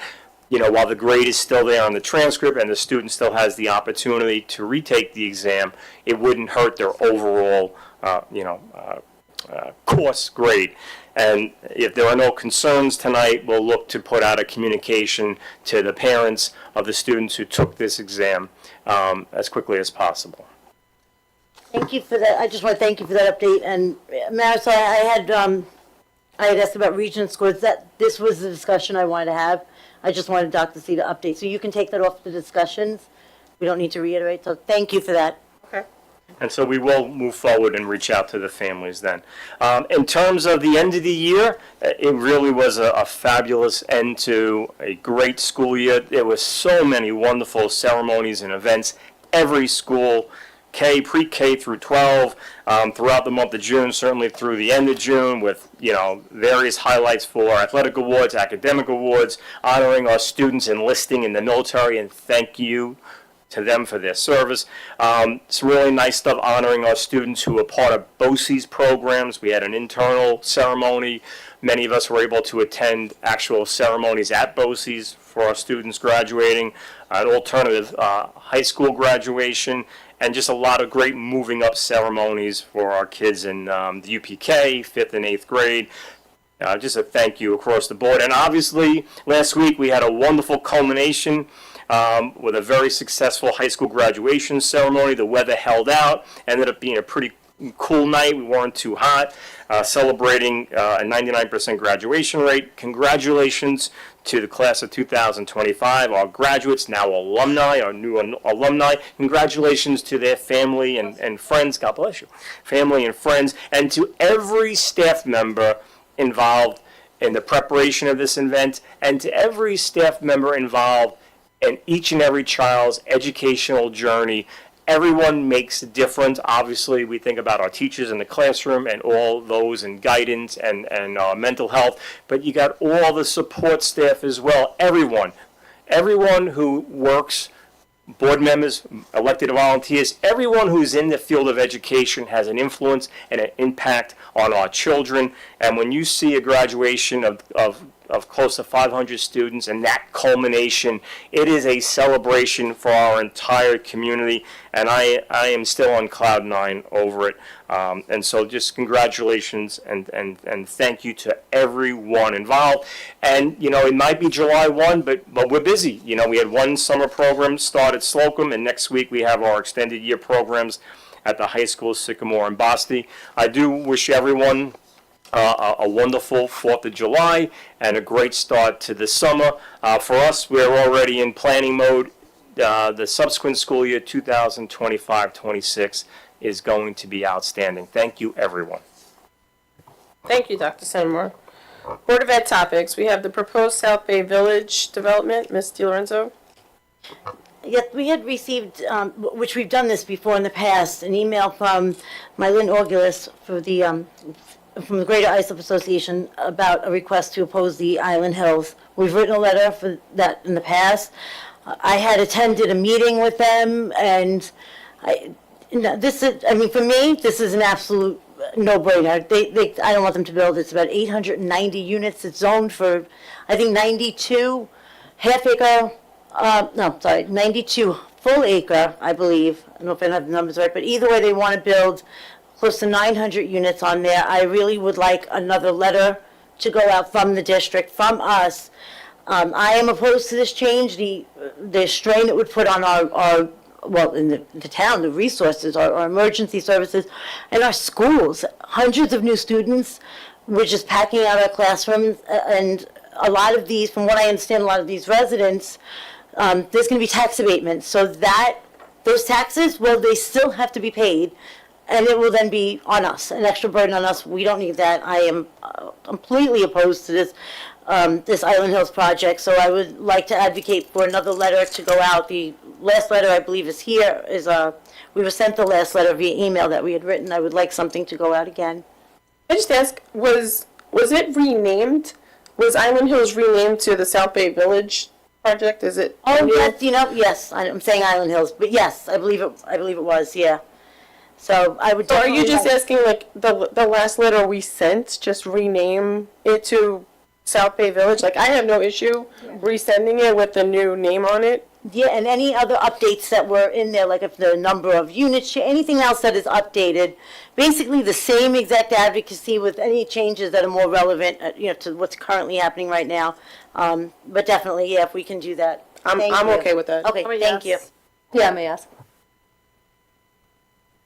while the grade is still there on the transcript and the student still has the opportunity to retake the exam, it wouldn't hurt their overall, course grade. And if there are no concerns tonight, we'll look to put out a communication to the parents of the students who took this exam as quickly as possible. Thank you for that. I just want to thank you for that update. And Marisol, I had asked about region scores. This was the discussion I wanted to have. I just wanted Dr. C to update. So you can take that off the discussions. We don't need to reiterate. So thank you for that. Okay. And so we will move forward and reach out to the families then. In terms of the end of the year, it really was a fabulous end to a great school year. There were so many wonderful ceremonies and events. Every school, pre-K through 12, throughout the month of June, certainly through the end of June, with various highlights for athletic awards, academic awards, honoring our students enlisting in the military, and thank you to them for their service. Some really nice stuff honoring our students who were part of BOCES programs. We had an internal ceremony. Many of us were able to attend actual ceremonies at BOCES for our students graduating, an alternative high school graduation, and just a lot of great moving up ceremonies for our kids in the UPK, 5th and 8th grade. Just a thank you across the board. And obviously, last week we had a wonderful culmination with a very successful high school graduation ceremony. The weather held out, ended up being a pretty cool night. We weren't too hot, celebrating a 99% graduation rate. Congratulations to the class of 2025, our graduates, now alumni, our new alumni. Congratulations to their family and friends. God bless you. Family and friends, and to every staff member involved in the preparation of this event, and to every staff member involved in each and every child's educational journey. Everyone makes a difference. Obviously, we think about our teachers in the classroom and all those in guidance and mental health, but you got all the support staff as well. Everyone everyone who works, board members, elected volunteers, everyone who's in the field of education has an influence and an impact on our children. And when you see a graduation of close to 500 students and that culmination, it is a celebration for our entire community. And I am still on cloud nine over it. And so just congratulations and thank you to everyone involved. And, you know, it might be July 1, but we're busy. You know, we had one summer program start at Slocum, and next week we have our extended year programs at the high school, Sycamore and Boston. I do wish everyone a wonderful 4th of July and a great start to the summer. For us, we're already in planning mode. The subsequent school year, 2025-26, is going to be outstanding. Thank you, everyone. Thank you, Dr. Senmore. Board of Ed topics. We have the proposed South Bay Village development. Ms. DiLorenzo. Yes, we had received, which we've done this before in the past, an email from Mylene Orgulis for the from the Greater Islip Association about a request to oppose the Island Hills. We've written a letter for that in the past. I had attended a meeting with them, and for me, this is an absolute no-brainer. I don't want them to build. It's about 890 units. It's zoned for, I think, 92 half-acre, 92 full acre, I believe. I don't know if I have the numbers right, but either way, they want to build close to 900 units on there. I really would like another letter to go out from the district, from us. I am opposed to this change. The strain it would put on our in the town, the resources, our emergency services, and our schools. Hundreds of new students. We're just packing out our classrooms, and a lot of these, from what I understand, a lot of these residents, there's going to be tax abatements. So that those taxes, well, they still have to be paid. And it will then be on us, an extra burden on us. We don't need that. I am completely opposed to this Island Hills project, so I would like to advocate for another letter to go out. The last letter, I believe, is here. We were sent the last letter via email that we had written. I would like something to go out again. I just ask, was it renamed? Was Island Hills renamed to the South Bay Village project? Is it? Oh, yes, yes. I'm saying Island Hills, but yes, I believe it was, yeah. So I would. So are you just asking, like, the last letter we sent, just rename it to South Bay Village? Like, I have no issue resending it with the new name on it. Yeah, and any other updates that were in there, like if the number of units, anything else that is updated, basically the same exact advocacy with any changes that are more relevant, to what's currently happening right now. But definitely, yeah, if we can do that. I'm okay with that. Okay, thank you. Yeah, may I ask?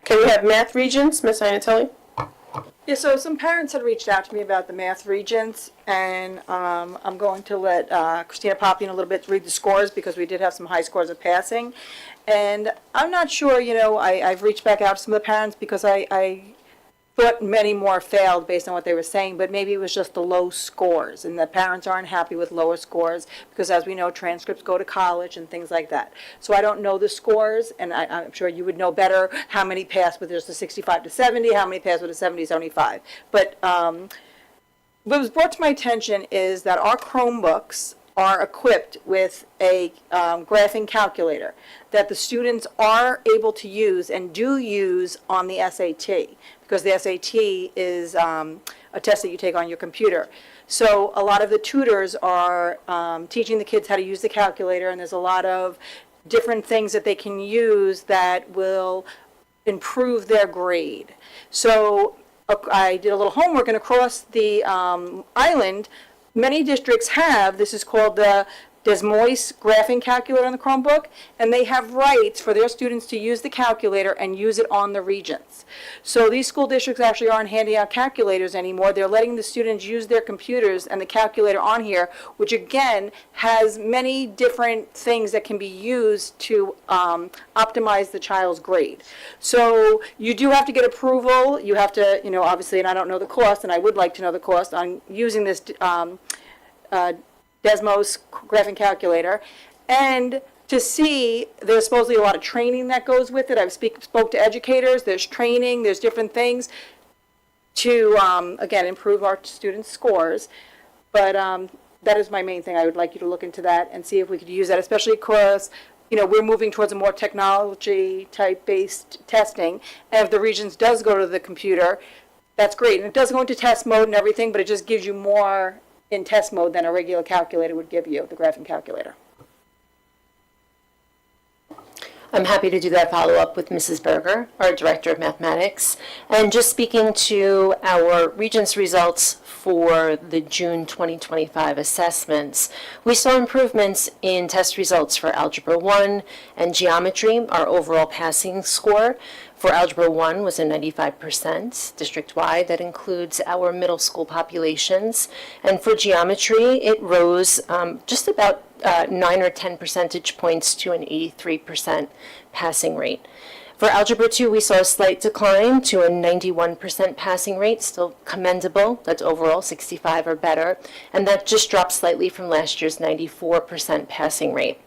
Can we have math regents, Ms. Iannatelli? Yeah, so some parents had reached out to me about the math regents, and I'm going to let Christina pop in a little bit to read the scores, because we did have some high scores of passing. And I'm not sure, I've reached back out to some of the parents because I thought many more failed based on what they were saying, but maybe it was just the low scores, and the parents aren't happy with lower scores because, as we know, transcripts go to college and things like that. So I don't know the scores, and I'm sure you would know better how many passed with just a 65 to 70, how many passed with a 70, 75. But what was brought to my attention is that our Chromebooks are equipped with a graphing calculator that the students are able to use and do use on the SAT, because the SAT is a test that you take on your computer. So a lot of the tutors are teaching the kids how to use the calculator, and there's a lot of different things that they can use that will improve their grade. So I did a little homework, and across the island, many districts have, this is called the Des Moines graphing calculator on the Chromebook, and they have rights for their students to use the calculator and use it on the regents. So these school districts actually aren't handing out calculators anymore. They're letting the students use their computers and the calculator on here, which again has many different things that can be used to optimize the child's grade. So you do have to get approval. You have to, obviously, and I don't know the cost, and I would like to know the cost on using this Desmos graphing calculator, and to see there's supposedly a lot of training that goes with it. I've spoke to educators. There's training. There's different things to again improve our students' scores. But that is my main thing. I would like you to look into that and see if we could use that, especially because, we're moving towards a more technology type based testing. And if the Regents does go to the computer, that's great. And it does go into test mode and everything, but it just gives you more in test mode than a regular calculator would give you, the graphing calculator. I'm happy to do that follow-up with Mrs. Berger, our Director of Mathematics. And just speaking to our Regents results for the June 2025 assessments, we saw improvements in test results for Algebra 1 and Geometry. Our overall passing score for Algebra 1 was a 95% district-wide. That includes our middle school populations. And for Geometry, it rose just about 9 or 10 percentage points to an 83% passing rate. For Algebra 2, we saw a slight decline to a 91% passing rate, still commendable. That's overall 65 or better, and that just dropped slightly from last year's 94% passing rate.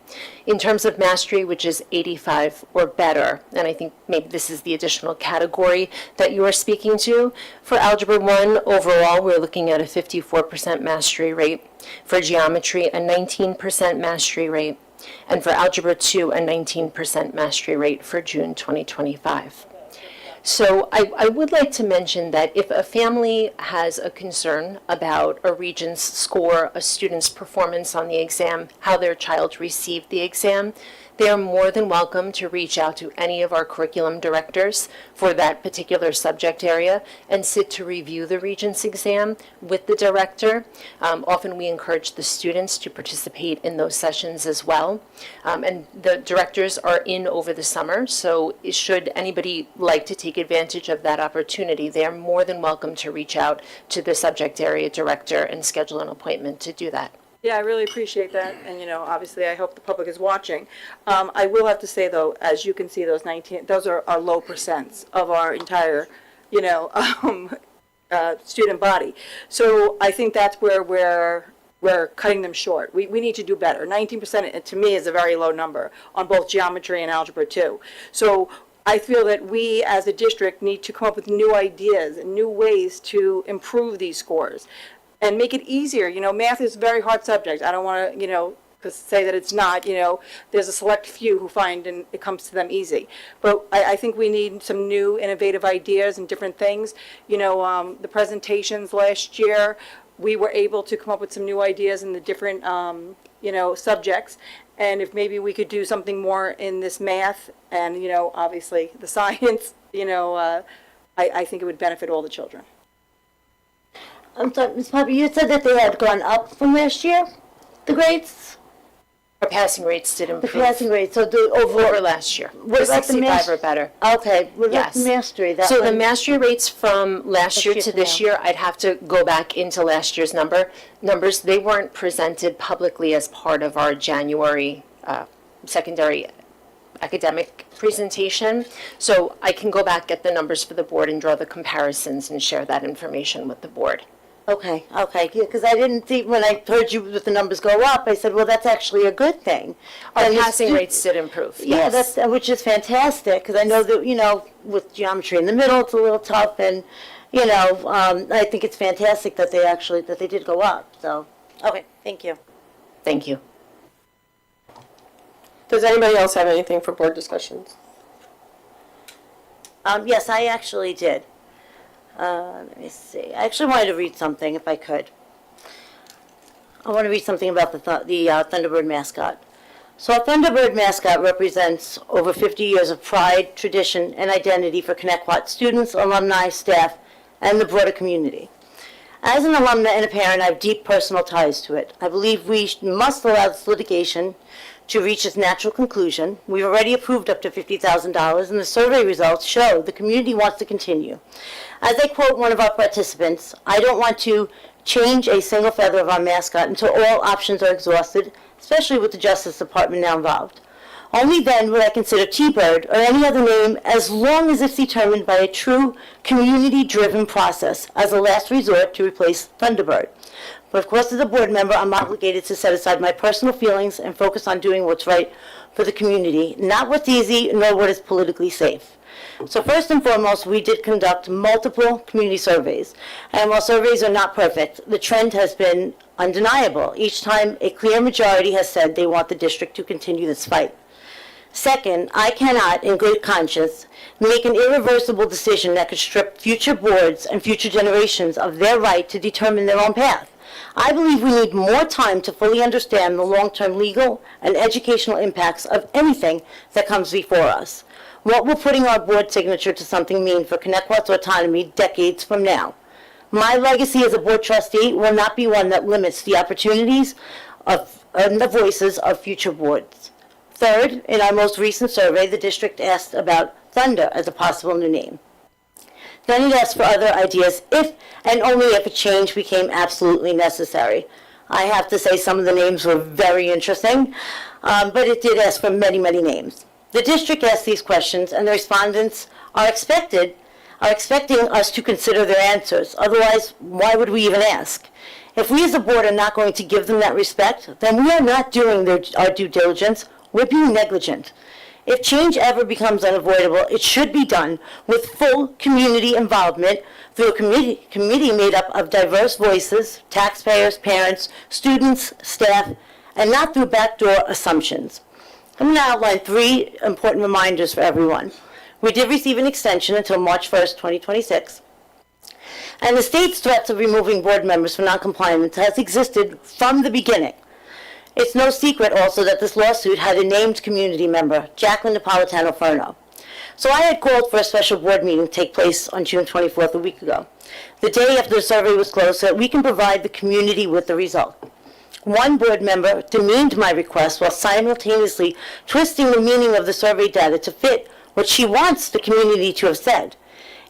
In terms of mastery, which is 85 or better, and I think maybe this is the additional category that you are speaking to, for Algebra 1, overall, we're looking at a 54% mastery rate. For Geometry, a 19% mastery rate. And for Algebra 2, a 19% mastery rate for June 2025. So I would like to mention that if a family has a concern about a Regents score, a student's performance on the exam, how their child received the exam, they are more than welcome to reach out to any of our curriculum directors for that particular subject area and sit to review the Regents exam with the director. Often we encourage the students to participate in those sessions as well. And the directors are in over the summer, so should anybody like to take advantage of that opportunity, they are more than welcome to reach out to the subject area director and schedule an appointment to do that. Yeah, I really appreciate that, and obviously I hope the public is watching. I will have to say though, as you can see, those are our low percents of our entire, student body. So I think that's where we're cutting them short. We need to do better. 19% to me is a very low number on both Geometry and Algebra 2. So I feel that we as a district need to come up with new ideas and new ways to improve these scores and make it easier. Math is a very hard subject. I don't want to, say that it's not. There's a select few who find and it comes to them easy. But I think we need some new innovative ideas and different things. The presentations last year, we were able to come up with some new ideas in the different, subjects. And if maybe we could do something more in this math and, obviously the science, I think it would benefit all the children. I'm sorry, Ms. Poppy, you said that they had gone up from last year, the grades? Our passing rates did The improve passing grade, so the overall. over last year. What For about the 65 or better. Okay, what about the Yes. mastery? That So the one- mastery rates from last year year to to this now. year, I'd have to go back into last year's numbers. They weren't presented publicly as part of our January secondary academic presentation. So I can go back, get the numbers for the board and draw the comparisons and share that information with the board. Okay, yeah, because I didn't think, when I heard you with the numbers go up, I said, well, that's actually a good thing. Our And the passing stu- rates did improve, Yeah, yes. which is fantastic, because I know that, with Geometry in the middle, it's a little tough, and, I think it's fantastic that they did go up, so, okay, thank you. Thank you. Does anybody else have anything for board discussions? Yes, I actually did. Let me see. I actually wanted to read something, if I could. I want to read something about the Thunderbird mascot. So our Thunderbird mascot represents over 50 years of pride, tradition, and identity for Connecticut students, alumni, staff, and the broader community. As an alumna and a parent, I have deep personal ties to it. I believe we must allow this litigation to reach its natural conclusion. We've already approved up to $50,000, and the survey results show the community wants to continue. As I quote one of our participants, I don't want to change a single feather of our mascot until all options are exhausted, especially with the Justice Department now involved. Only then would I consider T-Bird or any other name, as long as it's determined by a true community-driven process as a last resort to replace Thunderbird. But of course, as a board member, I'm obligated to set aside my personal feelings and focus on doing what's right for the community, not what's easy nor what is politically safe. So first and foremost, we did conduct multiple community surveys. And while surveys are not perfect, the trend has been undeniable. Each time a clear majority has said they want the district to continue this fight. Second, I cannot, in good conscience, make an irreversible decision that could strip future boards and future generations of their right to determine their own path. I believe we need more time to fully understand the long-term legal and educational impacts of anything that comes before us. What will putting our board signature to something mean for Connecticut's autonomy decades from now? My legacy as a board trustee will not be one that limits the opportunities and the voices of future boards. Third, in our most recent survey, the district asked about Thunder as a possible new name. Then it asked for other ideas if and only if a change became absolutely necessary. I have to say some of the names were very interesting, but it did ask for many, many names. The district asked these questions, and the respondents are expecting us to consider their answers. Otherwise, why would we even ask? If we as a board are not going to give them that respect, then we are not doing our due diligence. We're being negligent. If change ever becomes unavoidable, it should be done with full community involvement through a committee made up of diverse voices, taxpayers, parents, students, staff, and not through backdoor assumptions. I'm going to outline 3 important reminders for everyone. We did receive an extension until March 1st, 2026. And the state's threats of removing board members for noncompliance has existed from the beginning. It's no secret also that this lawsuit had a named community member, Jacqueline Napolitano-Furno. So I had called for a special board meeting to take place on June 24th, a week ago, the day after the survey was closed, so that we can provide the community with the result. One board member demeaned my request while simultaneously twisting the meaning of the survey data to fit what she wants the community to have said.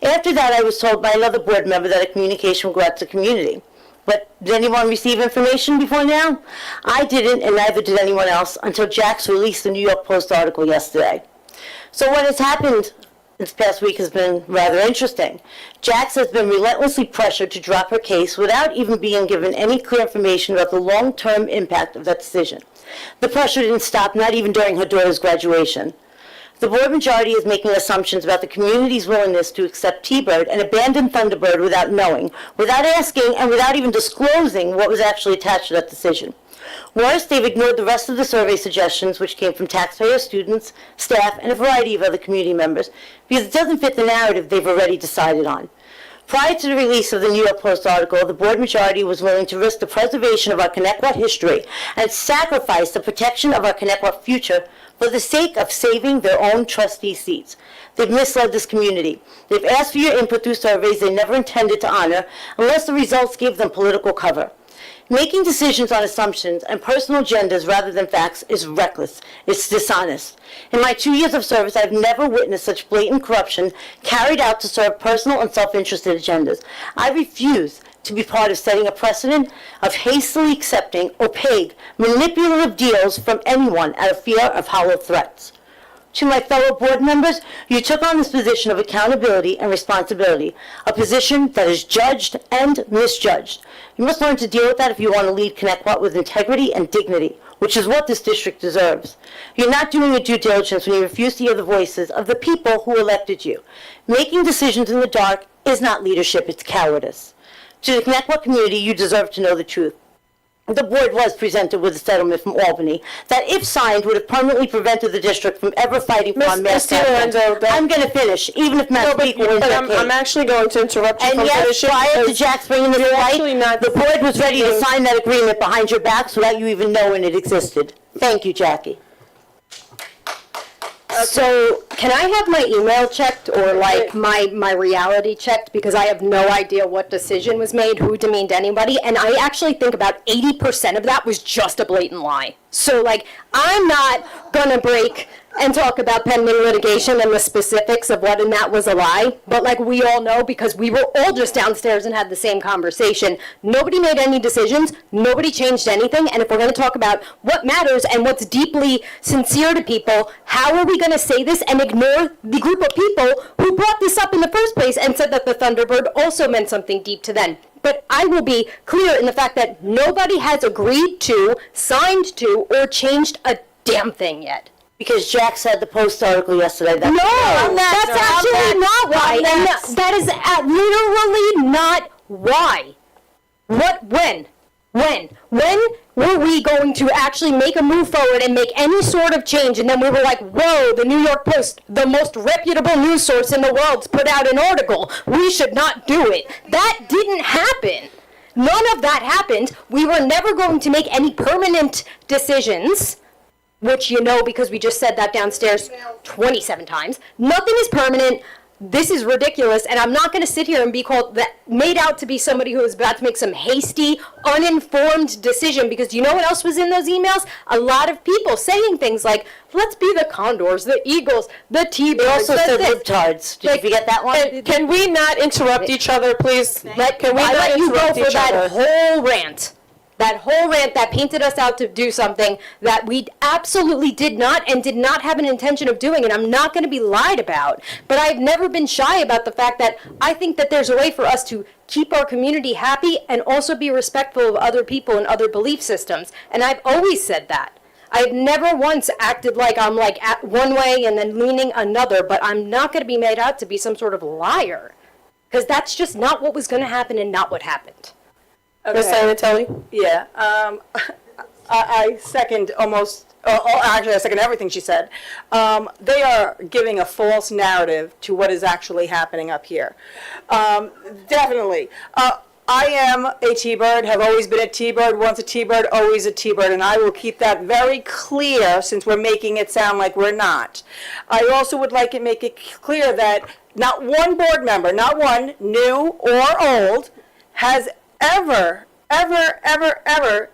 After that, I was told by another board member that a communication would go out to the community. But did anyone receive information before now? I didn't, and neither did anyone else, until Jax released the New York Post article yesterday. So what has happened this past week has been rather interesting. Jax has been relentlessly pressured to drop her case without even being given any clear information about the long-term impact of that decision. The pressure didn't stop, not even during her daughter's graduation. The board majority is making assumptions about the community's willingness to accept T-Bird and abandon Thunderbird without knowing, without asking, and without even disclosing what was actually attached to that decision. Worse, they've ignored the rest of the survey suggestions, which came from taxpayers, students, staff, and a variety of other community members, because it doesn't fit the narrative they've already decided on. Prior to the release of the New York Post article, the board majority was willing to risk the preservation of our Connecticut history and sacrifice the protection of our Connecticut future for the sake of saving their own trustee seats. They've misled this community. They've asked for your input through surveys they never intended to honor unless the results gave them political cover. Making decisions on assumptions and personal agendas rather than facts is reckless. It's dishonest. In my 2 years of service, I've never witnessed such blatant corruption carried out to serve personal and self-interested agendas. I refuse to be part of setting a precedent of hastily accepting opaque, manipulative deals from anyone out of fear of hollow threats. To my fellow board members, you took on this position of accountability and responsibility, a position that is judged and misjudged. You must learn to deal with that if you want to lead Connecticut with integrity and dignity, which is what this district deserves. You're not doing your due diligence when you refuse to hear the voices of the people who elected you. Making decisions in the dark is not leadership, it's cowardice. To the Connecticut community, you deserve to know the truth. The board was presented with a settlement from Albany that, if signed, would have permanently prevented the district from ever fighting for mass Lorenzo, I'm going to finish, even if Matt Speaker wins that case. I'm actually going to interrupt you And from yes, finishing. prior to Jack's bringing this fight, the board was ready to sign that agreement behind your backs without you even knowing it existed. Thank you, Jackie. So, can I have my email checked or like my reality checked, because I have no idea what decision was made, who demeaned anybody, and I actually think about 80% of that was just a blatant lie. So like, I'm not gonna break and talk about pending litigation and the specifics of what and that was a lie, but like we all know, because we were all just downstairs and had the same conversation, nobody made any decisions, nobody changed anything, and if we're gonna talk about what matters and what's deeply sincere to people, how are we gonna say this and ignore the group of people who brought this up in the first place and said that the Thunderbird also meant something deep to them? But I will be clear in the fact that nobody has agreed to, signed to, or changed a damn thing yet. Because Jack said the Post article yesterday. No, that's actually not why. And that is literally not why. When were we going to actually make a move forward and make any sort of change? And then we were like, whoa, the New York Post, the most reputable news source in the world, put out an article. We should not do it. That didn't happen. None of that happened. We were never going to make any permanent decisions, which you know because we just said that downstairs 27 times. Nothing is permanent. This is ridiculous, and I'm not going to sit here and be made out to be somebody who is about to make some hasty, uninformed decision, because you know what else was in those emails? A lot of people saying things like, let's be the Condors, the Eagles, the T-Birds. They also said libtards. Did you forget that one? Can we not interrupt each other, please? Can we I not let you go interrupt for each that other? whole rant. That whole rant that painted us out to do something that we absolutely did not and did not have an intention of doing, and I'm not going to be lied about. But I've never been shy about the fact that I think that there's a way for us to keep our community happy and also be respectful of other people and other belief systems. And I've always said that. I've never once acted like I'm like at one way and then leaning another, but I'm not going to be made out to be some sort of liar. Because that's just not what was going to happen and not what happened. Ms. Sanatelli? Yeah, I second actually I second everything she said. They are giving a false narrative to what is actually happening up here. Definitely. I am a T-Bird, have always been a T-Bird, once a T-Bird, always a T-Bird, and I will keep that very clear since we're making it sound like we're not. I also would like to make it clear that not one board member, not one, new or old, has ever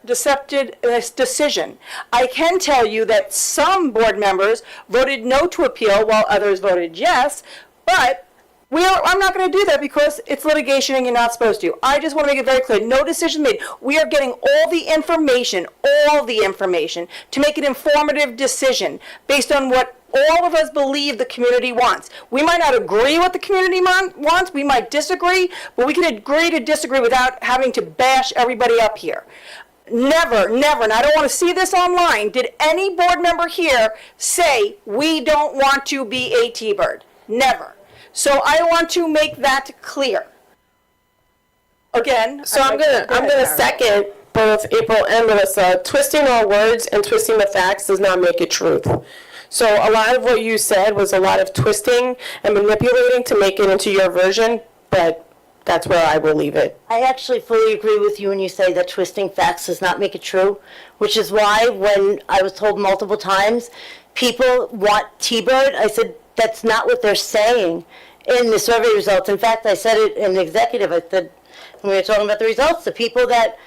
decepted this decision. I can tell you that some board members voted no to appeal while others voted yes, but I'm not going to do that because it's litigation and you're not supposed to. I just want to make it very clear, no decision made. We are getting all the information to make an informative decision based on what all of us believe the community wants. We might not agree what the community wants, we might disagree, but we can agree to disagree without having to bash everybody up here. Never, and I don't want to see this online, did any board member here say we don't want to be a T-Bird? Never. So I want to make that clear. Again, So I'm gonna second both April and Melissa. Twisting our words and twisting the facts does not make it truth. So a lot of what you said was a lot of twisting and manipulating to make it into your version, but that's where I will leave it. I actually fully agree with you when you say that twisting facts does not make it true, which is why when I was told multiple times, people want T-Bird, I said, that's not what they're saying in the survey results. In fact, I said it in the executive, I said, when we were talking about the results, the people that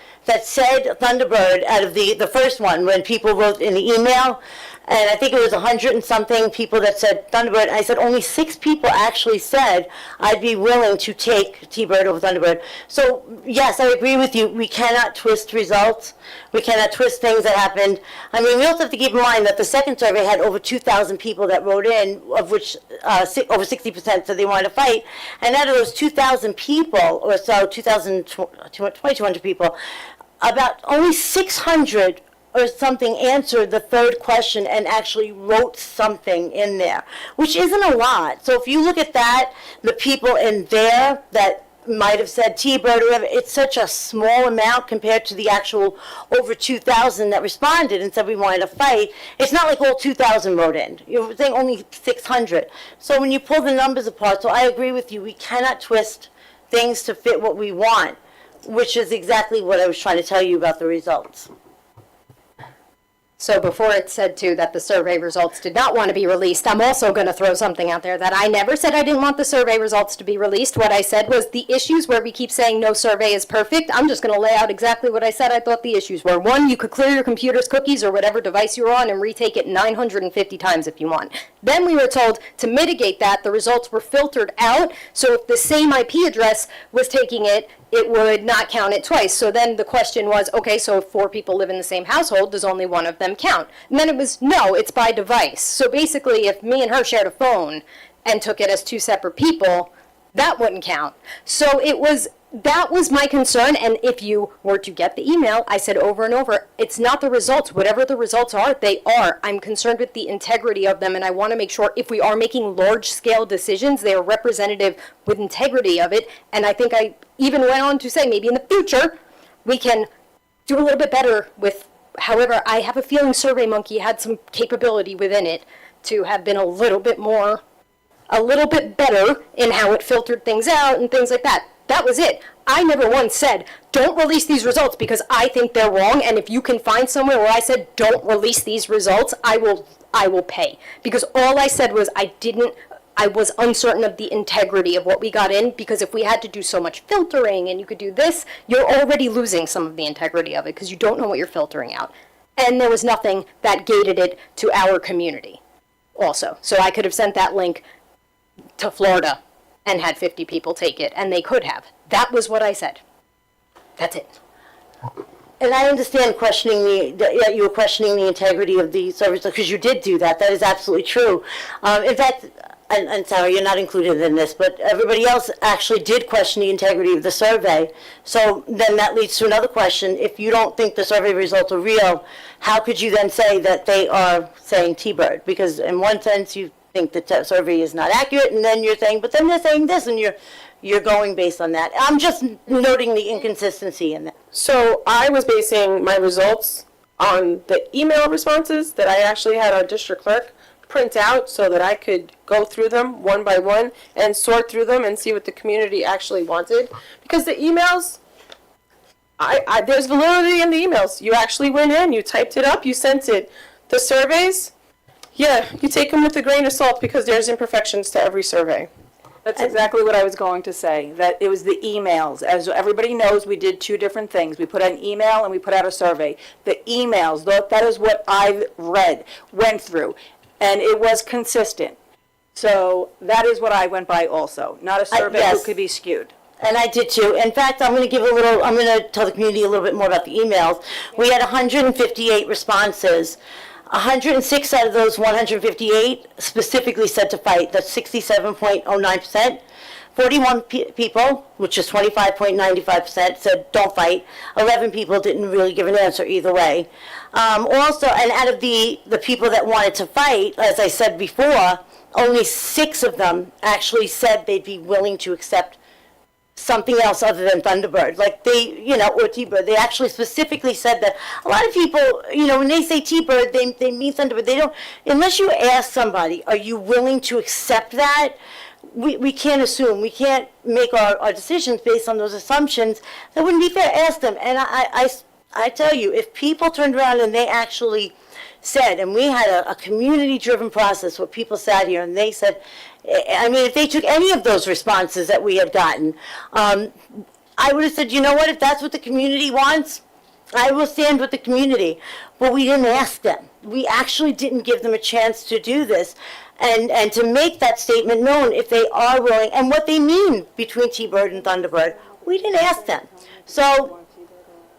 said Thunderbird out of the first one, when people wrote in the email, and I think it was 100 and something people that said Thunderbird. I said only 6 people actually said I'd be willing to take T-Bird over Thunderbird. So yes, I agree with you. We cannot twist results. We cannot twist things that happened. I mean, we also have to keep in mind that the second survey had over 2,000 people that wrote in, of which over 60% said they wanted to fight. And out of those 2,000 people, or so, 2,200 people, about only 600 or something answered the third question and actually wrote something in there, which isn't a lot. So if you look at that, the people in there that might have said T-Bird or whatever, it's such a small amount compared to the actual over 2,000 that responded and said we wanted to fight. It's not like all 2,000 wrote in. You're saying only 600. So when you pull the numbers apart, so I agree with you, we cannot twist things to fit what we want, which is exactly what I was trying to tell you about the results. So before it said too that the survey results did not want to be released, I'm also going to throw something out there that I never said I didn't want the survey results to be released. What I said was the issues where we keep saying no survey is perfect. I'm just going to lay out exactly what I said I thought the issues were. 1, you could clear your computer's cookies or whatever device you're on and retake it 950 times if you want. Then we were told to mitigate that, the results were filtered out. So if the same IP address was taking it, it would not count it twice. So then the question was, okay, so if 4 people live in the same household, does only one of them count? And then it was, no, it's by device. So basically, if me and her shared a phone and took it as 2 separate people, that wouldn't count. So it was that was my concern, and if you were to get the email, I said over and over, it's not the results. Whatever the results are, they are. I'm concerned with the integrity of them, and I want to make sure if we are making large-scale decisions, they are representative with integrity of it. And I think I even went on to say maybe in the future, we can do a little bit better with, however, I have a feeling SurveyMonkey had some capability within it to have been a little bit better in how it filtered things out and things like that. That was it. I never once said, don't release these results because I think they're wrong, and if you can find somewhere where I said, don't release these results, I will pay. Because all I said was I was uncertain of the integrity of what we got in, because if we had to do so much filtering and you could do this, you're already losing some of the integrity of it because you don't know what you're filtering out. And there was nothing that gated it to our community also. So I could have sent that link to Florida and had 50 people take it, and they could have. That was what I said. That's it. And I understand that you were questioning the integrity of the service, because you did do that. That is absolutely true. In fact, and sorry, you're not included in this, but everybody else actually did question the integrity of the survey. So then that leads to another question. If you don't think the survey results are real, how could you then say that they are saying T-Bird? Because in one sense, you think the survey is not accurate, and then you're saying, but then they're saying this, and you're going based on that. I'm just noting the inconsistency in that. So I was basing my results on the email responses that I actually had our district clerk print out so that I could go through them one by one and sort through them and see what the community actually wanted. Because the emails, there's validity in the emails. You actually went in, you typed it up, you sent it. The surveys, yeah, you take them with a grain of salt because there's imperfections to every survey. That's exactly what I was going to say, that it was the emails. As everybody knows, we did two different things. We put out an email and we put out a survey. The emails, that is what I've read, went through, and it was consistent. So that is what I went by also, not a survey yes. that could be skewed. And I did too. In fact, I'm going to tell the community a little bit more about the emails. We had 158 responses. 106 out of those 158 specifically said to fight. That's 67.09%. 41 people, which is 25.95%, said don't fight. 11 people didn't really give an answer either way. Also, and out of the people that wanted to fight, as I said before, only 6 of them actually said they'd be willing to accept something else other than Thunderbird, like or T-Bird. They actually specifically said that. A lot of people, when they say T-Bird, they mean Thunderbird. They don't, unless you ask somebody, are you willing to accept that? We can't assume. We can't make our decisions based on those assumptions. That wouldn't be fair. Ask them. And I tell you, if people turned around and they actually said, and we had a community-driven process where people sat here and they said, if they took any of those responses that we had gotten, I would have said, you know what, if that's what the community wants, I will stand with the community. But we didn't ask them. We actually didn't give them a chance to do this and to make that statement known if they are willing and what they mean between T-Bird and Thunderbird. We didn't ask them. So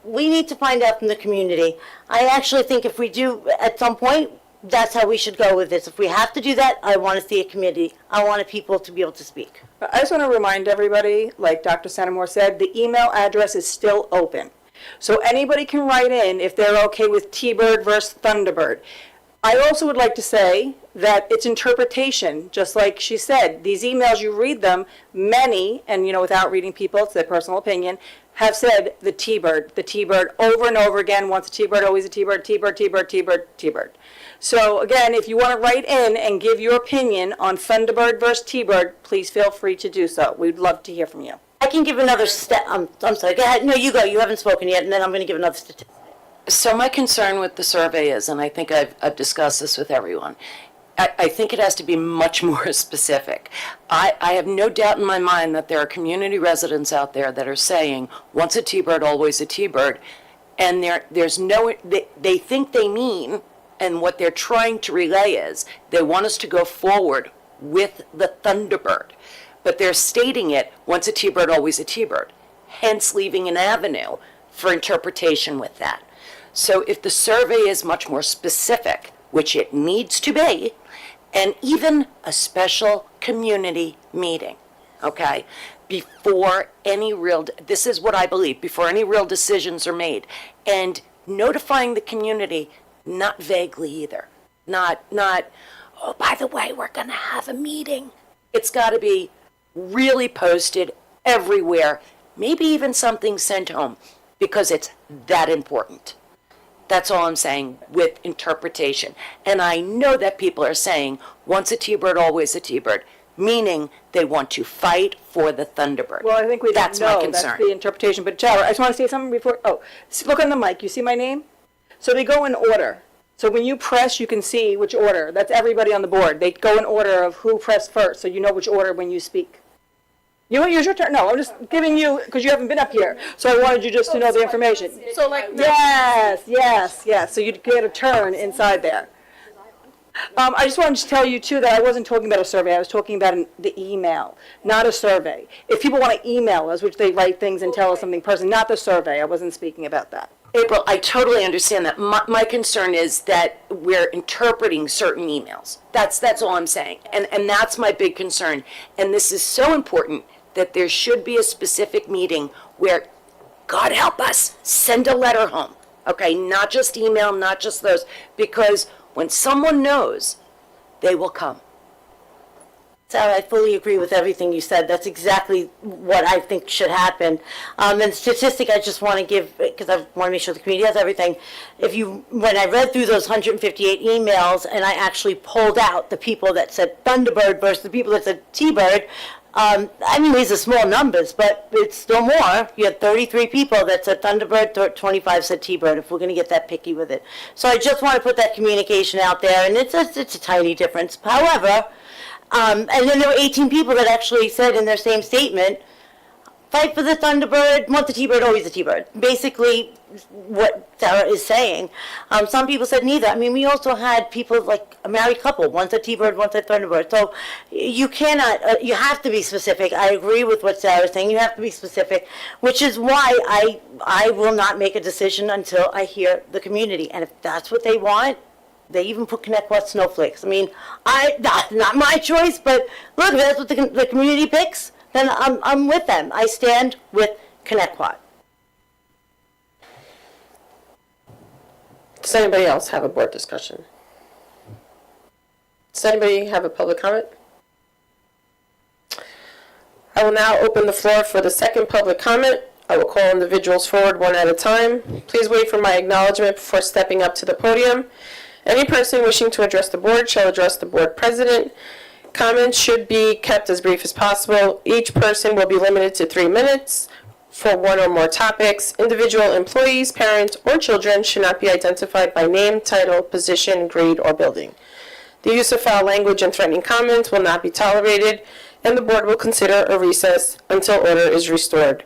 we need to find out from the community. I actually think if we do at some point, that's how we should go with this. If we have to do that, I want to see a committee. I want people to be able to speak. I just want to remind everybody, like Dr. Centimore said, the email address is still open. So anybody can write in if they're okay with T-Bird versus Thunderbird. I also would like to say that it's interpretation, just like she said. These emails, you read them, many, and without reading people, it's their personal opinion, have said the T-Bird over and over again. Once a T-Bird, always a T-Bird, T-Bird, T-Bird, T-Bird, T-Bird. So again, if you want to write in and give your opinion on Thunderbird versus T-Bird, please feel free to do so. We'd love to hear from you. I can give another step. I'm sorry. Go ahead. No, you go. You haven't spoken yet, and then I'm going to give another statistic. So my concern with the survey is, and I think I've discussed this with everyone, I think it has to be much more specific. I have no doubt in my mind that there are community residents out there that are saying, once a T-Bird, always a T-Bird, and they think they mean, and what they're trying to relay is, they want us to go forward with the Thunderbird. But they're stating it, once a T-Bird, always a T-Bird, hence leaving an avenue for interpretation with that. So if the survey is much more specific, which it needs to be, and even a special community meeting, okay? Before any real, this is what I believe, before any real decisions are made. And notifying the community, not vaguely either. Not, oh, by the way, we're gonna have a meeting. It's gotta be really posted everywhere, maybe even something sent home, because it's that important. That's all I'm saying with interpretation. And I know that people are saying, once a T-bird, always a T-bird, meaning they want to fight for the Thunderbird. Well, I think we That's don't my know, concern. that's the interpretation, but Jara, I just want to say something before, look on the mic, you see my name? So they go in order. So when you press, you can see which order, that's everybody on the board. They go in order of who pressed first, so you know which order when you speak. You want to use your turn? No, I'm just giving you, because you haven't been up here, so I wanted you just to know the information. So like. Yes, so you'd get a turn inside there. I just wanted to tell you too that I wasn't talking about a survey, I was talking about the email, not a survey. If people want to email us, which they write things and tell us something personally, not the survey, I wasn't speaking about that. April, I totally understand that. My concern is that we're interpreting certain emails. That's all I'm saying. And that's my big concern. And this is so important that there should be a specific meeting where, God help us, send a letter home. Okay, not just email, not just those, because when someone knows, they will come. Sarah, I fully agree with everything you said. That's exactly what I think should happen. And statistic I just want to give, because I want to make sure the community has everything. When I read through those 158 emails and I actually pulled out the people that said Thunderbird versus the people that said T-Bird, I mean, these are small numbers, but it's still more. You had 33 people that said Thunderbird, 25 said T-Bird, if we're going to get that picky with it. So I just want to put that communication out there, and it's a tiny difference. However, and then there were 18 people that actually said in their same statement, fight for the Thunderbird, want the T-Bird, always the T-Bird. Basically, what Sarah is saying. Some people said neither. I mean, we also had people like a married couple, one said T-Bird, one said Thunderbird. So you cannot, you have to be specific. I agree with what Sarah's saying. You have to be specific, which is why I will not make a decision until I hear the community. And if that's what they want, they even put ConnectWatt snowflakes. I mean, not my choice, but look, if that's what the community picks, then I'm with them. I stand with ConnectWatt. Does anybody else have a board discussion? Does anybody have a public comment? I will now open the floor for the second public comment. I will call individuals forward one at a time. Please wait for my acknowledgement before stepping up to the podium. Any person wishing to address the board shall address the board president. Comments should be kept as brief as possible. Each person will be limited to 3 minutes for one or more topics. Individual employees, parents, or children should not be identified by name, title, position, grade, or building. The use of foul language and threatening comments will not be tolerated, and the board will consider a recess until order is restored.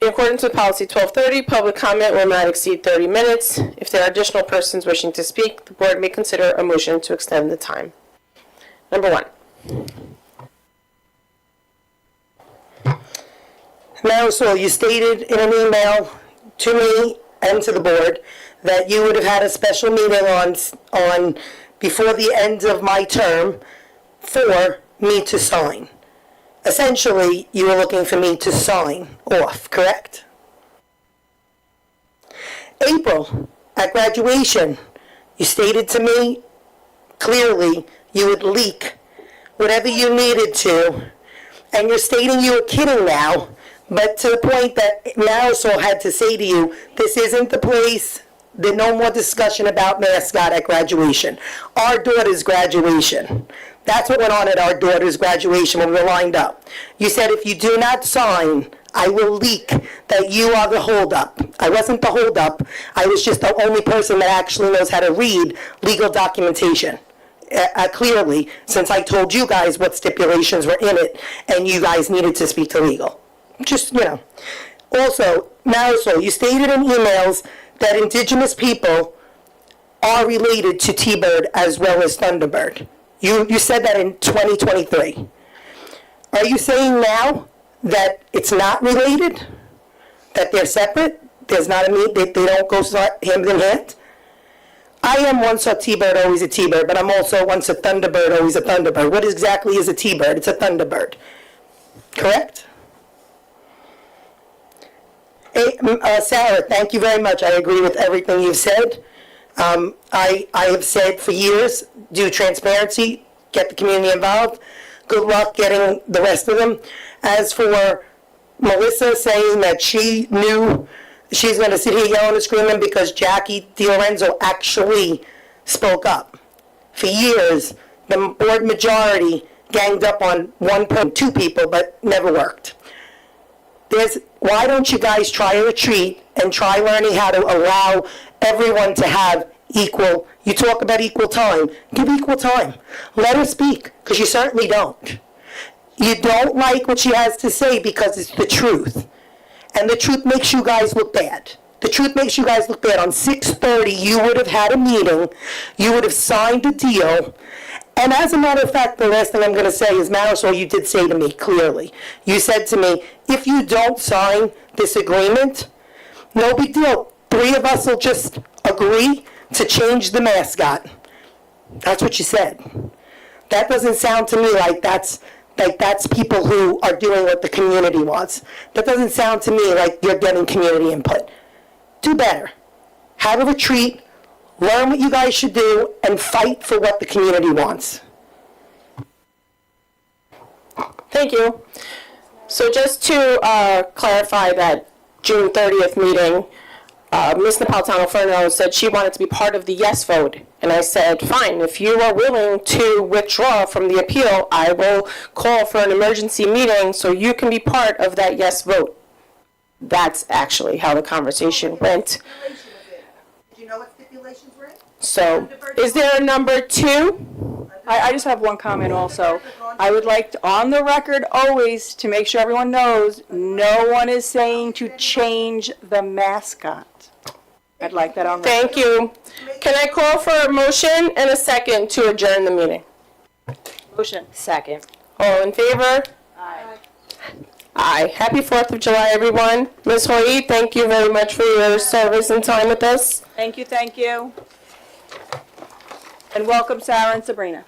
In accordance with Policy 1230, public comment will not exceed 30 minutes. If there are additional persons wishing to speak, the board may consider a motion to extend the time. Number 1. Marisol, you stated in an email to me and to the board that you would have had a special meeting on before the end of my term for me to sign. Essentially, you were looking for me to sign off, correct? April, at graduation, you stated to me clearly you would leak whatever you needed to, and you're stating you were kidding now, but to the point that Marisol had to say to you, this isn't the place, there's no more discussion about mascot at graduation. Our daughter's graduation. That's what went on at our daughter's graduation when we were lined up. You said if you do not sign, I will leak that you are the holdup. I wasn't the holdup. I was just the only person that actually knows how to read legal documentation. Clearly, since I told you guys what stipulations were in it, and you guys needed to speak to legal. Just, you know. Also, Marisol, you stated in emails that Indigenous people are related to T-Bird as well as Thunderbird. You said that in 2023. Are you saying now that it's not related? That they're separate? There's not they don't go hand in hand? I am once a T-Bird, always a T-Bird, but I'm also once a Thunderbird, always a Thunderbird. What exactly is a T-Bird? It's a Thunderbird. correct? Sarah, thank you very much. I agree with everything you've said. I have said for years, do transparency, get the community involved. Good luck getting the rest of them. As for Melissa saying that she knew she's going to sit here yelling and screaming because Jackie DiLorenzo actually spoke up. For years, the board majority ganged up on two people, but never worked. Why don't you guys try a retreat and try learning how to allow everyone to have equal, you talk about equal time, give equal time. Let her speak, because you certainly don't. You don't like what she has to say because it's the truth. And the truth makes you guys look bad. The truth makes you guys look bad. On 6:30, you would have had a meeting, you would have signed a deal, and as a matter of fact, the last thing I'm going to say is, Marisol, you did say to me clearly, you said to me, if you don't sign this agreement, no big deal. 3 of us will just agree to change the mascot. That's what you said. That doesn't sound to me like that's people who are doing what the community wants. That doesn't sound to me like you're getting community input. Do better. Have a retreat. Learn what you guys should do and fight for what the community wants. Thank you. So just to clarify that June 30th meeting, Ms. Napolitano-Fernando said she wanted to be part of the yes vote. And I said, fine, if you are willing to withdraw from the appeal, I will call for an emergency meeting so you can be part of that yes vote. That's actually how the conversation went. Do you know what stipulations were in? So, is there a number 2? I just have one comment also. I would like to, on the record always, to make sure everyone knows, no one is saying to change the mascot. I'd like that on record. Thank you. Can I call for a motion and a second to adjourn the meeting? Motion. Second. All in favor? Aye. Aye. Happy 4th of July, everyone. Ms. Hoy, thank you very much for your service and time with us. Thank you, thank you. And welcome Sarah and Sabrina.